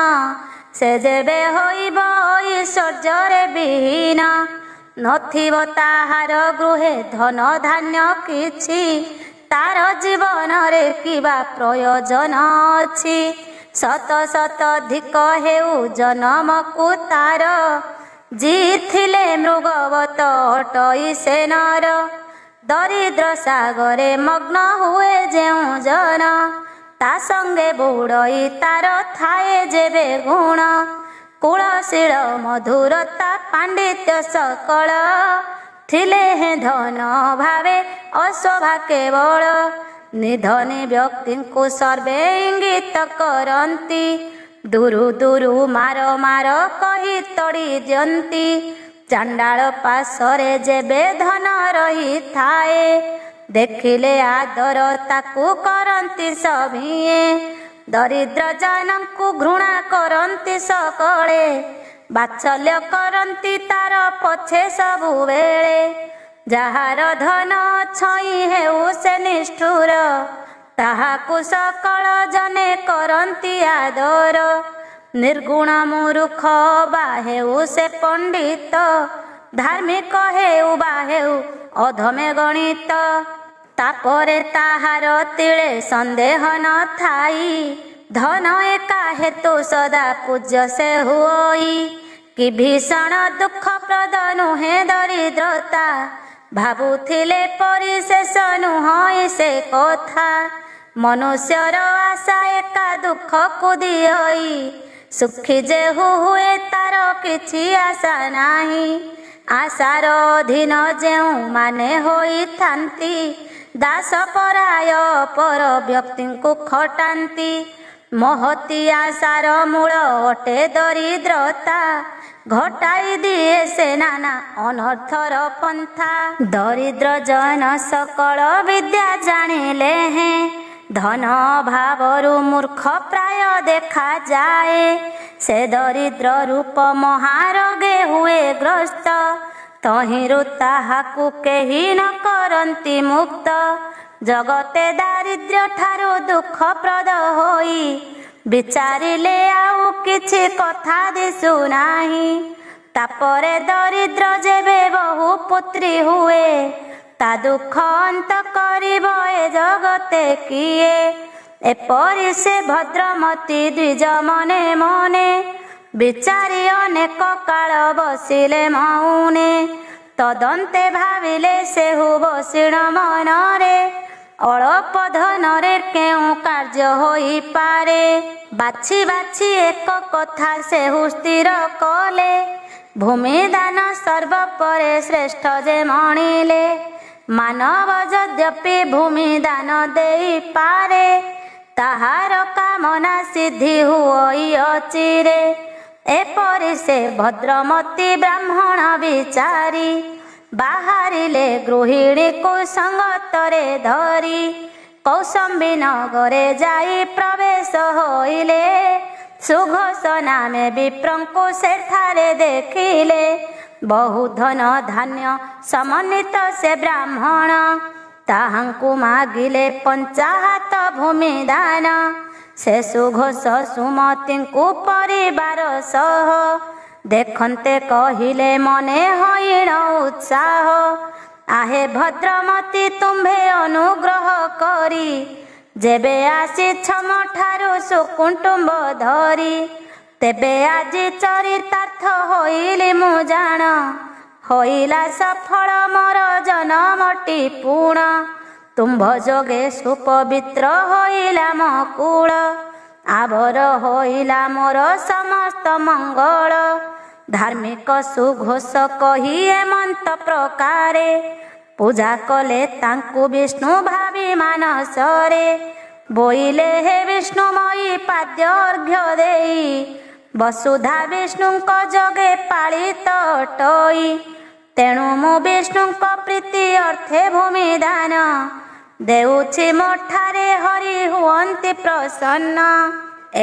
से जेबे होइब ऐश्वर्यरे विहीन नथिब ताहार गृहे धन धान्य किछि तार जीवन रे किबा प्रयोजन अछि शत शत धिक हेउ जन्म को तार जीथिले मृगवत अटई से नर दरिद्र सागरे मग्न हुए जेउ जन ता संगे बुड़ई तार थाए जेबे गुण कुलशील मधुरता पांडित्य सकल थिले हे धन भावे अशोभा केवल निधनी व्यक्ति को सर्वे इंगित करती दुरु दुरु मार मार कही तड़ी दियंती चांडाल पासरे जेबे धन रही थाए देखिले आदर ताकू करंती सभिए दरिद्र जनंकु घृणा करंती सकले बात्सल्य करंती तार पछे सबु बेले जाहार धन छई हेउ से निष्ठुर ताहाकु सकल जने करंती आदर निर्गुण मूर्ख बा हेउ से पंडित धार्मिक हेउ बा हेउ अधमे गणित तापरे ताहार तिले संदेह न थाई धन एका हेतु सदा पूज्य से हुई कि भीषण दुख प्रद नुहे दरिद्रता भाबुथिले परिशेष नुहई से कथा मनुष्यर आशा एका दुख को दिहई सुखी जे हुए तार किछि आशा नाही आशार अधीन जेउ माने होई थांती दास पराय पर व्यक्ति को खटांती महती आशार मूल अटे दरिद्रता घटाई दिए से नाना अनर्थर पंथा दरिद्र जन सकल विद्या जानिले हैं धन भावरु मूर्ख प्राय देखा जाए से दरिद्र रूप महारोगे हुए ग्रस्त तहिरु ताहाकु केही न करंती मुक्त जगते दारिद्र्य ठारू दुख प्रद होई विचारिले आउ किछि कथा दिसु नाही तापरे दरिद्र जेबे बहु पुत्री हुए ता दुख अंत करिब ए जगते किए एपरि से भद्रमती द्विज मने मने विचारी अनेक काल बसिले मौने तदंते भाविले सेहु बसिण मनरे अल्प धनरे केउ कार्य होई पारे बाछि बाछि एक कथा सेहु स्थिर कले भूमिदान सर्वपरे श्रेष्ठ जे मणिले मानव यद्यपि भूमिदान देई पारे ताहार कामना सिद्धि हुई अचिरे एपरि से भद्रमती ब्राह्मण विचारी बाहरिले गृहिणी को संगतरे धरी कौशंबी नगरे जाई प्रवेश होइले सुघोष नामे विप्रंकु सेठारे देखिले बहु धन धान्य समन्वित से ब्राह्मण ताहांकु मागिले पंचाहात भूमि दान से सुघोष सुमतींकु परिवार सह देखन्ते कहिले मने हईण उत्साह आहे भद्रमती तुम्भे अनुग्रह करी जेबे आसी छमठारु सुकुटुंब धरी तेबे आजी चरितार्थ होइली मु जान होइला सफल मोर जनमटी पूर्ण तुम्भ जोगे सुपवित्र होइला मो कूल आभर होइला मोर समस्त मंगल धार्मिक सुघोष कही एमंत प्रकारे पूजा कले तांकु विष्णु भावी मानसरे बोइले हे विष्णुमयी पाद्य अर्घ्य देई वसुधा विष्णुंक जगे पालित अटई तेणु मु विष्णुंक प्रीति अर्थे भूमि दान देउछि मोठारे हरि हुअन्ति प्रसन्न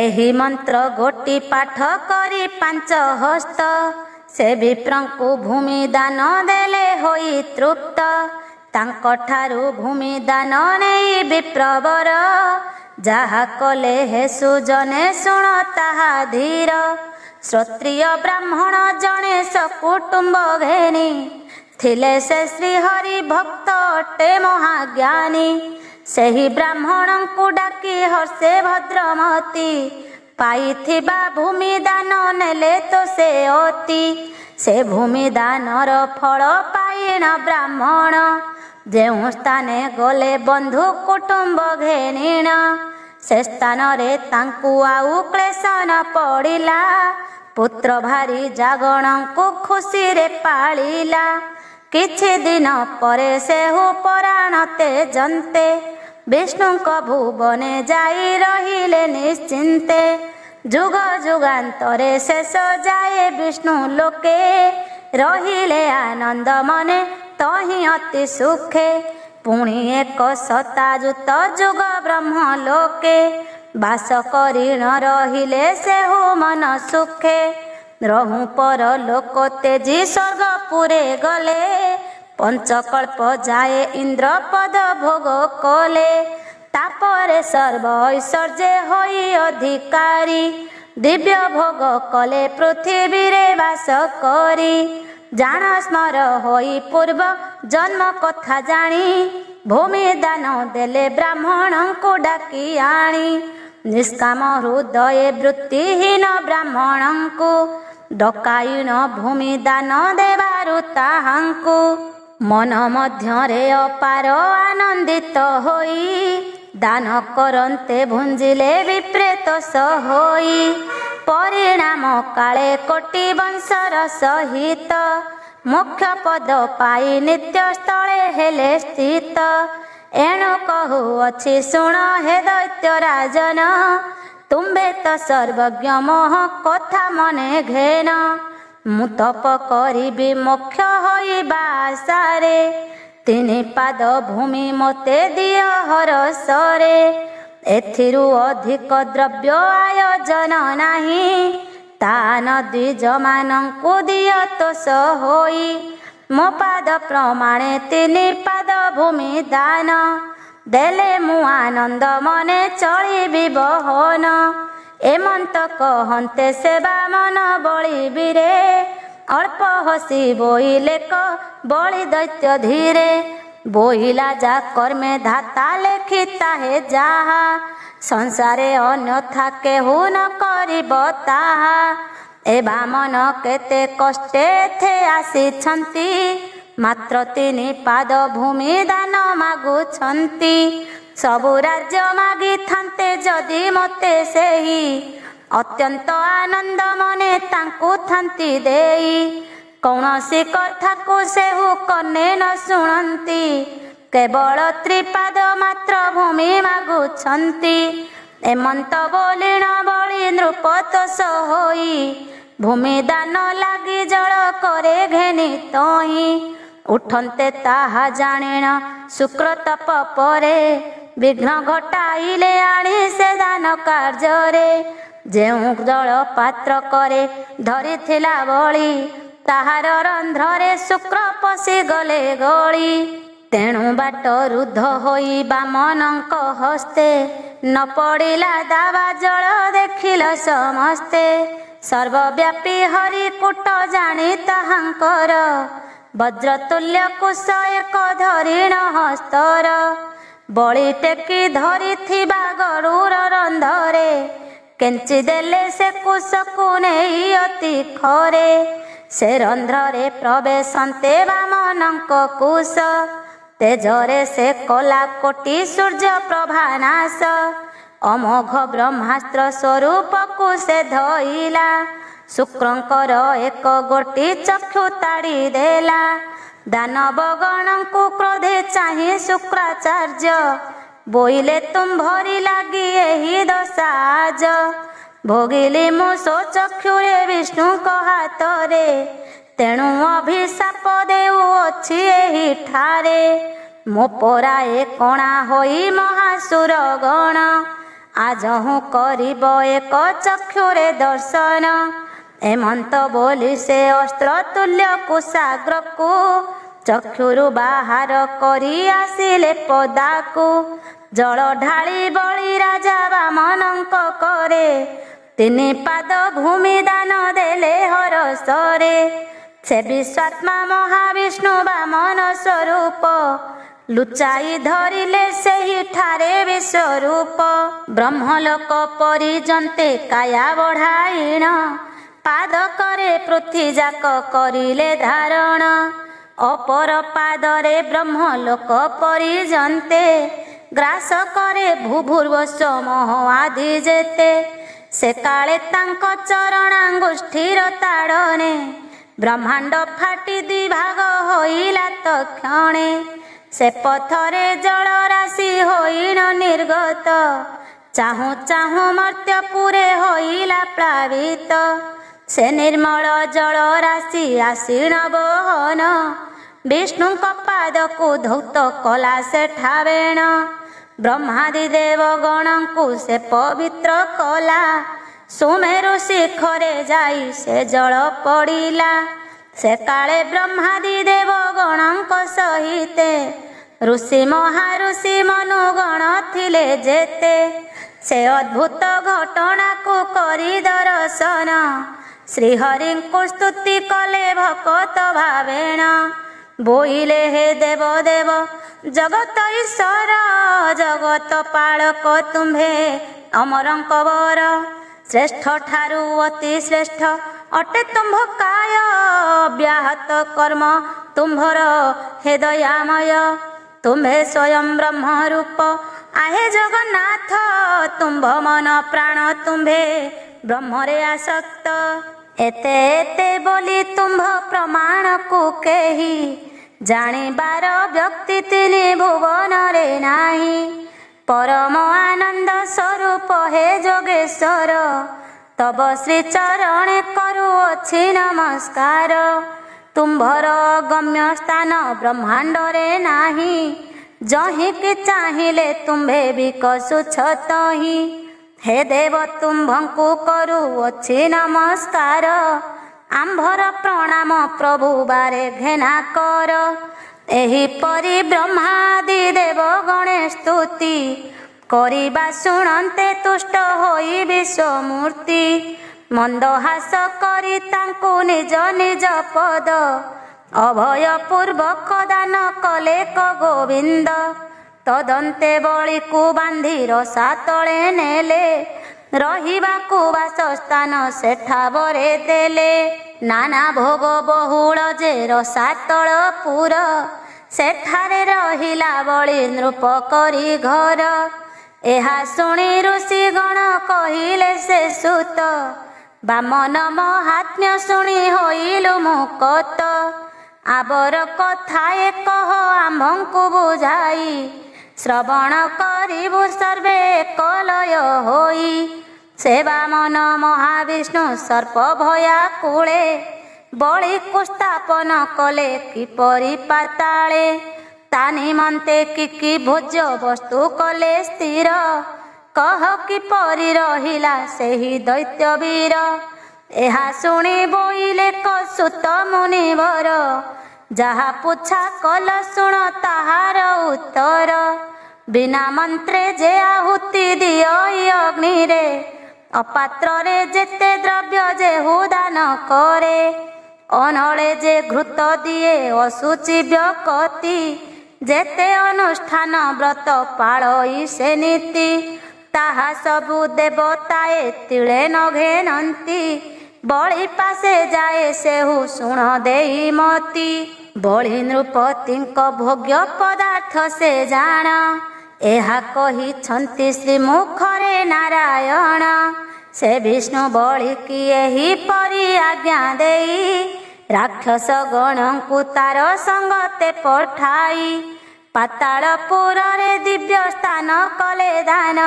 एही मंत्र गोटी पाठ करी पांच हस्त से विप्रंकु भूमि दान देले होई तृप्त तांको ठारू भूमि दान नेई विप्रवर जाहा कले हे सुजने शुण ताहा धीर श्रोत्रिय ब्राह्मण जने सकुटुंब घेनी थिले से श्रीहरि भक्त अटे महाज्ञानी सेही ब्राह्मण को डाकी हर्षे भद्रमती पाइथिबा भूमि दान नेले तो से अति से भूमि दानर फल पाइण ब्राह्मण जेउ स्थाने गले बंधु कुटुंब घेनिण से स्थान रे तांकु आउ क्लेश न पड़िला पुत्र भारी जागरण को खुशी रे पालिला किछि दिन परे से हो पराणते जंते विष्णुंक भुवने जाई रहिले निश्चिंते जुग जुगांतरे शेष जाए विष्णु लोके रहिले आनंद मने तहि अति सुखे पुणी एक सताजुत जुग ब्रह्म लोके बास करिण रहिले से हो मन सुखे रहु पर लोक तेजी स्वर्गपुरे गले पंचकल्प जाए इंद्र पद भोग कले तापरे सर्व ऐश्वर्य होई अधिकारी दिव्य भोग कले पृथ्वी रे वास करी जान स्मर होई पूर्व जन्म कथा जानी भूमि दान देले ब्राह्मण को डाकी आनी निष्काम हृदय वृत्तिहीन ब्राह्मण को डकाईन भूमि दान देवारु ताहांकु मन मध्यरे अपार आनंदित होई दान करन्ते भुंजिले विप्रेत होई परिणाम काले कोटि वंशर सहित मुख्य पद पाई नित्य स्थले हेले स्थित एणु कहु अछि शुण हे दैत्य राजन तुम्बे तो सर्वज्ञ मोह कथा मने घेन मु तप करिबि मोक्ष होइबा आशारे तिनि पाद भूमि मते दिय हरसरे एथिरु अधिक द्रव्य आयोजन नाही तान द्विज मानंकु दिय तोष होई मो पाद प्रमाणे तिनि पाद भूमि दान देले मु आनंद मने चलिबि बहन एमंत कहन्ते सेवा मन बळी बीरे अल्प हसी बोइले क बळी दैत्य धीरे बोइला जा कर्मे धाता लेखिता हे जाहा संसारे अन्यथा केहू न करिब ताहा ए बामन केते कष्टे थे आसीछन्ति मात्र तिनि पाद भूमि दान मागुछन्ति सबु राज्य मागी थान्ते जदि मते सेही अत्यंत आनंद मने तांकु थान्ति देई कौनसी कथा को सेहु कने न शुणन्ति केवल त्रिपाद मात्र भूमि मागुछन्ति एमंत बोलिण बळी नृपतोष होई भूमि दान लागी जल करे घेनी तोही उठन्ते ताहा जाणिण शुक्र तप परे विघ्न घटाइले आनी से दान कार्य रे जेउ जल पात्र करे धरिथिला बळी ତାହାର ରନ୍ଧ୍ରରେ ଶୁକ୍ର ପଶିଗଲେ ଗଳି। ତେଣୁ ବାଟ ରୁଦ୍ଧ ହୋଇ ବାମନଙ୍କ ହସ୍ତେ ନ ପଡ଼ିଲା ଦାବା ଜଳ ଦେଖିଲ ସମସ୍ତେ। ସର୍ବବ୍ୟାପୀ ହରିକୁଟ ଜାଣି ତାହାଙ୍କର ବଜ୍ରତୁଲ୍ୟ କୁଶ ଏକ ଧରିଣ ହସ୍ତର। ବଳି ଟେକି ଧରିଥିବା ଗରୁର ରନ୍ଧରେ କେଞ୍ଚି ଦେଲେ ସେ କୁଶକୁ ନେଇ ଅତି ଖରେ। ସେ ରନ୍ଧ୍ରରେ ପ୍ରବେଶନ୍ତେ ବାମନଙ୍କ କୁଶ ତେଜରେ ସେ କଲା କୋଟି ସୂର୍ଯ୍ୟ ପ୍ରଭାନାଶ। ଅମୋଘ ବ୍ରହ୍ମାସ୍ତ୍ର ସ୍ୱରୂପକୁ ସେ ଧଇଲା ଶୁକ୍ରଙ୍କର ଏକ ଗୋଟି ଚକ୍ଷୁ ତାଡ଼ି ଦେଲା। ଦାନବ ଗଣଙ୍କୁ କ୍ରୋଧେ ଚାହିଁ ଶୁକ୍ରାଚାର୍ଯ୍ୟ ବୋଇଲେ ତୁମ୍ଭରି ଲାଗି ଏହି ଦଶା ଆଜ। ଭୋଗିଲି ମୁଁ ସ୍ୱଚକ୍ଷୁରେ ବିଷ୍ଣୁଙ୍କ ହାତରେ ତେଣୁ ଅଭିଶାପ ଦେଉଅଛି ଏହିଠାରେ। ମୋ ପରାଏ କଣା ହୋଇ ମହାସୁର ଗଣ ଆଜହୁଁ କରିବ ଏକ ଚକ୍ଷୁରେ ଦର୍ଶନ। ଏମନ୍ତ ବୋଲି ସେ ଅସ୍ତ୍ର ତୁଲ୍ୟ କୁଶାଗ୍ରକୁ ଚକ୍ଷୁରୁ ବାହାର କରି ଆସିଲେ ପଦାକୁ। ଜଳ ଢାଳି ବଳି ରାଜା ବାମନଙ୍କ କରେ ତିନି ପାଦ ଭୂମି ଦାନ ଦେଲେ ହରସରେ। ସେ ବିଶ୍ୱାତ୍ମା ମହାବିଷ୍ଣୁ ବାମନ ସ୍ୱରୂପ ଲୁଚାଇ ଧରିଲେ ସେହିଠାରେ ବିଶ୍ୱରୂପ। ବ୍ରହ୍ମଲୋକ ପରିଜନ୍ତେ କାୟା ବଢ଼ାଇଣ ପାଦକରେ ପୃଥ୍ୱୀ ଯାକ କରିଲେ ଧାରଣ। ଅପର ପାଦରେ ବ୍ରହ୍ମଲୋକ ପରିଜନ୍ତେ ଗ୍ରାସ କରେ ଭୂଭୁର୍ଭୁବସ୍ୱ ମହ ଆଦି ଯେତେ। ସେ କାଳେ ତାଙ୍କ ଚରଣାଙ୍ଗୁଷ୍ଠୀର ତାଡ଼ନେ ବ୍ରହ୍ମାଣ୍ଡ ଫାଟି ଦିଭାଗ ହୋଇଲା ତକ୍ଷଣେ। ସେ ପଥରେ ଜଳରାଶି ହୋଇଣ ନିର୍ଗତ ଚାହୁଁ ଚାହୁଁ ମର୍ତ୍ତ୍ୟପୁରେ ହୋଇଲା ପ୍ଳାବିତ। ସେ ନିର୍ମଳ ଜଳରାଶି ଆସିଣ ବହନ ବିଷ୍ଣୁଙ୍କ ପାଦକୁ ଧୌତ କଲା ସେଠା ବେଣ। ବ୍ରହ୍ମାଦି ଦେବ ଗଣଙ୍କୁ ସେ ପବିତ୍ର କଲା ସୁମେରୁ ଶିଖରେ ଯାଇ ସେ ଜଳ ପଡ଼ିଲା। ସେ କାଳେ ବ୍ରହ୍ମାଦି ଦେବ ଗଣଙ୍କ ସହିତେ ଋଷି ମହାଋଷି ମନୁଗଣ ଥିଲେ ଯେତେ। ସେ ଅଦ୍ଭୁତ ଘଟଣାକୁ କରି ଦର୍ଶନ ଶ୍ରୀହରିଙ୍କୁ ସ୍ତୁତି କଲେ ଭକତ ଭାବେଣ। ବୋଇଲେ ହେ ଦେବ ଦେବ ଜଗତ ଈଶ୍ୱର ଜଗତ ପାଳକ ତୁମ୍ଭେ ଅମରଙ୍କ ବର। ଶ୍ରେଷ୍ଠ ଠାରୁ ଅତି ଶ୍ରେଷ୍ଠ ଅଟେ ତୁମ୍ଭ କାୟ ବ୍ୟାହତ କର୍ମ ତୁମ୍ଭର ହେ ଦୟାମୟ। ତୁମ୍ଭେ ସ୍ୱୟଂ ବ୍ରହ୍ମ ରୂପ आहे ଜଗନ୍ନାଥ ତୁମ୍ଭ ମନ ପ୍ରାଣ ତୁମ୍ଭେ ବ୍ରହ୍ମରେ ଆସକ୍ତ। ଏତେ ଏତେ ବୋଲି ତୁମ୍ଭ ପ୍ରମାଣକୁ କେହି ଜାଣିବାର ବ୍ୟକ୍ତି ତିନି ଭୁବନରେ ନାହିଁ। ପରମ ଆନନ୍ଦ ସ୍ୱରୂପ ହେ ଯୋଗେଶ୍ୱର ତବ ଶ୍ରୀ ଚରଣେ କରୁଅଛି ନମସ୍କାର। ତୁମ୍ଭର ଗମ୍ୟ ସ୍ଥାନ ବ୍ରହ୍ମାଣ୍ଡରେ ନାହିଁ ଯହିଁକି ଚାହିଁଲେ ତୁମ୍ଭେ ବିକଶୁଛ ତହିଁ। ହେ ଦେବ ତୁମ୍ଭଙ୍କୁ କରୁଅଛି ନମସ୍କାର ଆମ୍ଭର ପ୍ରଣାମ ପ୍ରଭୁ ବାରେ ଘେନା କର। ଏହିପରି ବ୍ରହ୍ମାଦି ଦେବ ଗଣେ ସ୍ତୁତି କରିବା ଶୁଣନ୍ତେ ତୁଷ୍ଟ ହୋଇ ବିଶ୍ୱମୂର୍ତ୍ତି। ମନ୍ଦହାସ କରି ତାଙ୍କୁ ନିଜ ନିଜ ପଦ ଅଭୟ ପୂର୍ବକ ଦାନ କଲେ କ ଗୋବିନ୍ଦ। ତଦନ୍ତେ ବଳିକୁ ବାନ୍ଧି ରସା ତଳେ ନେଲେ ରହିବାକୁ ବାସସ୍ଥାନ ସେଠା ବରେ ଦେଲେ। ନାନା ଭୋଗ ବହୁଳ ଯେ ରସାତଳ ପୁର ସେଠାରେ ରହିଲା ବଳି ନୃପ କରି ଘର। ଏହା ଶୁଣି ଋଷି ଗଣ କହିଲେ ସେ ସୁତ ବାମନ ମହାତ୍ମ୍ୟ ଶୁଣି ହୋଇଲୁ ମୁକତ। ଆବର କଥା କହ ଆମ୍ଭଙ୍କୁ ବୁଝାଇ ଶ୍ରବଣ କରିବୁ ସର୍ବେ କଲୟ ହୋଇ। ସେ ବାମନ ମହାବିଷ୍ଣୁ ସର୍ପ ଭୟା କୂଳେ ବଳିକୁ ସ୍ଥାପନ କଲେ କିପରି ପାତାଳେ। ତା ନିମନ୍ତେ କି ଭୋଜ୍ୟ ବସ୍ତୁ କଲେ ସ୍ଥିର କହ କିପରି ରହିଲା ସେହି ଦୈତ୍ୟ ବୀର। ଏହା ଶୁଣି ବୋଇଲେ କସୁତ ମୁନିବର, ଯାହା ପୁଛା କଲ ଶୁଣ ତାହାର ଉତ୍ତର। ବିନା ମନ୍ତ୍ରେ ଯେ ଆହୁତି ଦିଅ ଅଗ୍ନିରେ, ଅପାତ୍ରରେ ଯେତେ ଦ୍ରବ୍ୟ ଯେ ହୁଦାନ କରେ। ଅନଳେ ଯେ ଘୃତ ଦିଏ ଅଶୁଚି ବ୍ୟକତି, ଯେତେ ଅନୁଷ୍ଠାନ ବ୍ରତ ପାଳଇ ସେ ନୀତି। ତାହା ସବୁ ଦେବତାଏ ତିଳେ ନ ଘେନନ୍ତି, ବଳି ପାଶେ ଯାଏ ସେହୁ ଶୁଣ ଦେଇ ମତି। ବଳି ନୃପତିଙ୍କ ଭୋଗ୍ୟ ପଦାର୍ଥ ସେ ଜାଣ, ଏହା କହିଛନ୍ତି ଶ୍ରୀମୁଖରେ ନାରାୟଣ। ସେ ବିଷ୍ଣୁ ବଳିକି ଏହିପରି ଆଜ୍ଞା ଦେଇ, ରାକ୍ଷସ ଗଣଙ୍କୁ ତାର ସଙ୍ଗତେ ପଠାଇ। ପାତାଳପୁରରେ ଦିବ୍ୟ ସ୍ଥାନ କଲେ ଦାନ,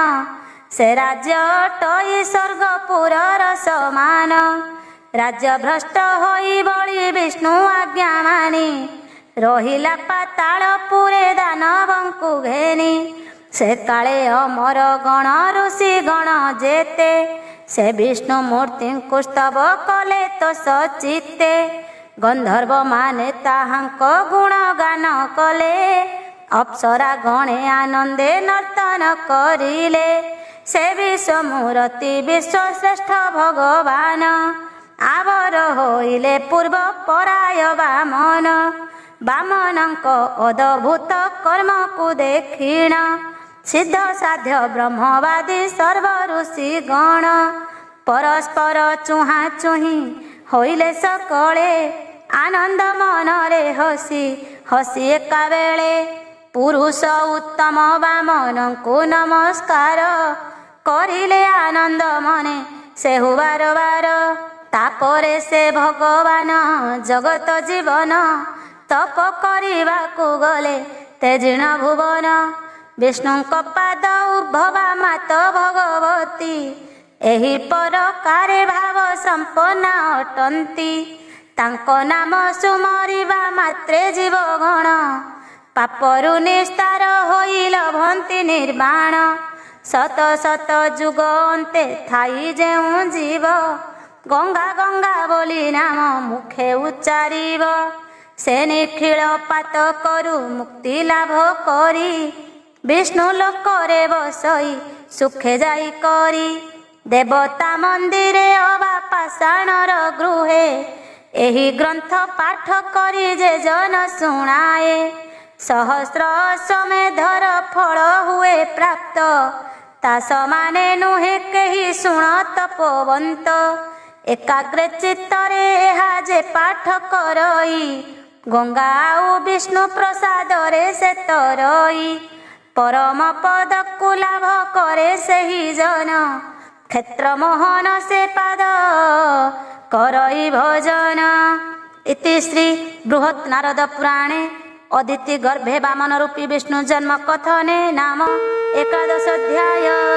ସେ ରାଜ୍ୟ ଅଟଇ ସ୍ୱର୍ଗପୁରର ସମାନ। ରାଜ୍ୟ ଭ୍ରଷ୍ଟ ହୋଇ ବଳି ବିଷ୍ଣୁ ଆଜ୍ଞା ମାନି, ରହିଲା ପାତାଳପୁରେ ଦାନବଙ୍କୁ ଘେନି। ସେ କାଳେ ଅମର ଗଣ ଋଷି ଗଣ ଯେତେ, ସେ ବିଷ୍ଣୁ ମୂର୍ତ୍ତିଙ୍କୁ ସ୍ତବ କଲେ ତ ସଚିତେ। ଗନ୍ଧର୍ବ ମାନେ ତାହାଙ୍କ ଗୁଣଗାନ କଲେ, ଅପ୍ସରା ଗଣେ ଆନନ୍ଦେ ନର୍ତ୍ତନ କରିଲେ। ସେ ବିଶ୍ୱମୂରତି ବିଶ୍ୱଶ୍ରେଷ୍ଠ ଭଗବାନ, ଆବର ହୋଇଲେ ପୂର୍ବ ପରାୟ ବାମନ। ବାମନଙ୍କ ଅଦ୍ଭୁତ କର୍ମକୁ ଦେଖିଣ, ସିଦ୍ଧ ସାଧ୍ୟ ବ୍ରହ୍ମବାଦୀ ସର୍ବ ଋଷି ଗଣ। ପରସ୍ପର ଚୁହାଁ ଚୁହିଁ ହୋଇଲେ ସକଳେ, ଆନନ୍ଦ ମନରେ ହସି ହସି ଏକାବେଳେ। ପୁରୁଷ ଉତ୍ତମ ବାମନଙ୍କୁ ନମସ୍କାର, କରିଲେ ଆନନ୍ଦ ମନେ ସେହୁ ବାର ବାର। ତାପରେ ସେ ଭଗବାନ ଜଗତ ଜୀବନ, ତପ କରିବାକୁ ଗଲେ ତେଜିଣ ଭୁବନ। ବିଷ୍ଣୁଙ୍କ ପାଦ ଉଦ୍ଭବା ମାତ ଭଗବତୀ, ଏହି ପ୍ରକାରେ ଭାବ ସମ୍ପନ୍ନା ଅଟନ୍ତି। ତାଙ୍କ ନାମ ସୁମରିବା ମାତ୍ରେ ଜୀବଗଣ, ପାପରୁ ନିସ୍ତାର ହୋଇ ଲଭନ୍ତି ନିର୍ବାଣ। ଶତ ଶତ ଯୁଗ ଅନ୍ତେ ଥାଇ ଯେଉଁ ଜୀବ, ଗଙ୍ଗା ଗଙ୍ଗା ବୋଲି ନାମ ମୁଖେ ଉଚ୍ଚାରିବ। ସେ ନିଖିଳ ପାତ କରୁ ମୁକ୍ତି ଲାଭ କରି, ବିଷ୍ଣୁ ଲୋକରେ ବସଇ ସୁଖେ ଯାଇ କରି। ଦେବତା ମନ୍ଦିରେ ଅବା ପାଷାଣର ଗୃହେ, ଏହି ଗ୍ରନ୍ଥ ପାଠ କରି ଯେ ଜନ ଶୁଣାଏ। ସହସ୍ର ଅଶ୍ୱମେଧର ଫଳ ହୁଏ ପ୍ରାପ୍ତ, ତା ସମାନେ ନୁହେଁ କେହି ଶୁଣ ତପୋବନ୍ତ। ଏକାଗ୍ରେ ଚିତ୍ତରେ ଏହା ଯେ ପାଠ କରଇ, ଗଙ୍ଗା ଆଉ ବିଷ୍ଣୁ ପ୍ରସାଦରେ ସେ ତରଇ। ପରମ ପଦକୁ ଲାଭ କରେ ସେହି ଜନ, କ୍ଷେତ୍ର ମୋହନ ସେ ପାଦ କରଇ ଭଜନ। ଇତି ଶ୍ରୀ ବୃହତ୍ ନାରଦ ପୁରାଣେ ଅଦିତି ଗର୍ଭେ ବାମନ ରୂପୀ ବିଷ୍ଣୁ ଜନ୍ମ କଥନେ ନାମ 11 ଅଧ୍ୟାୟ।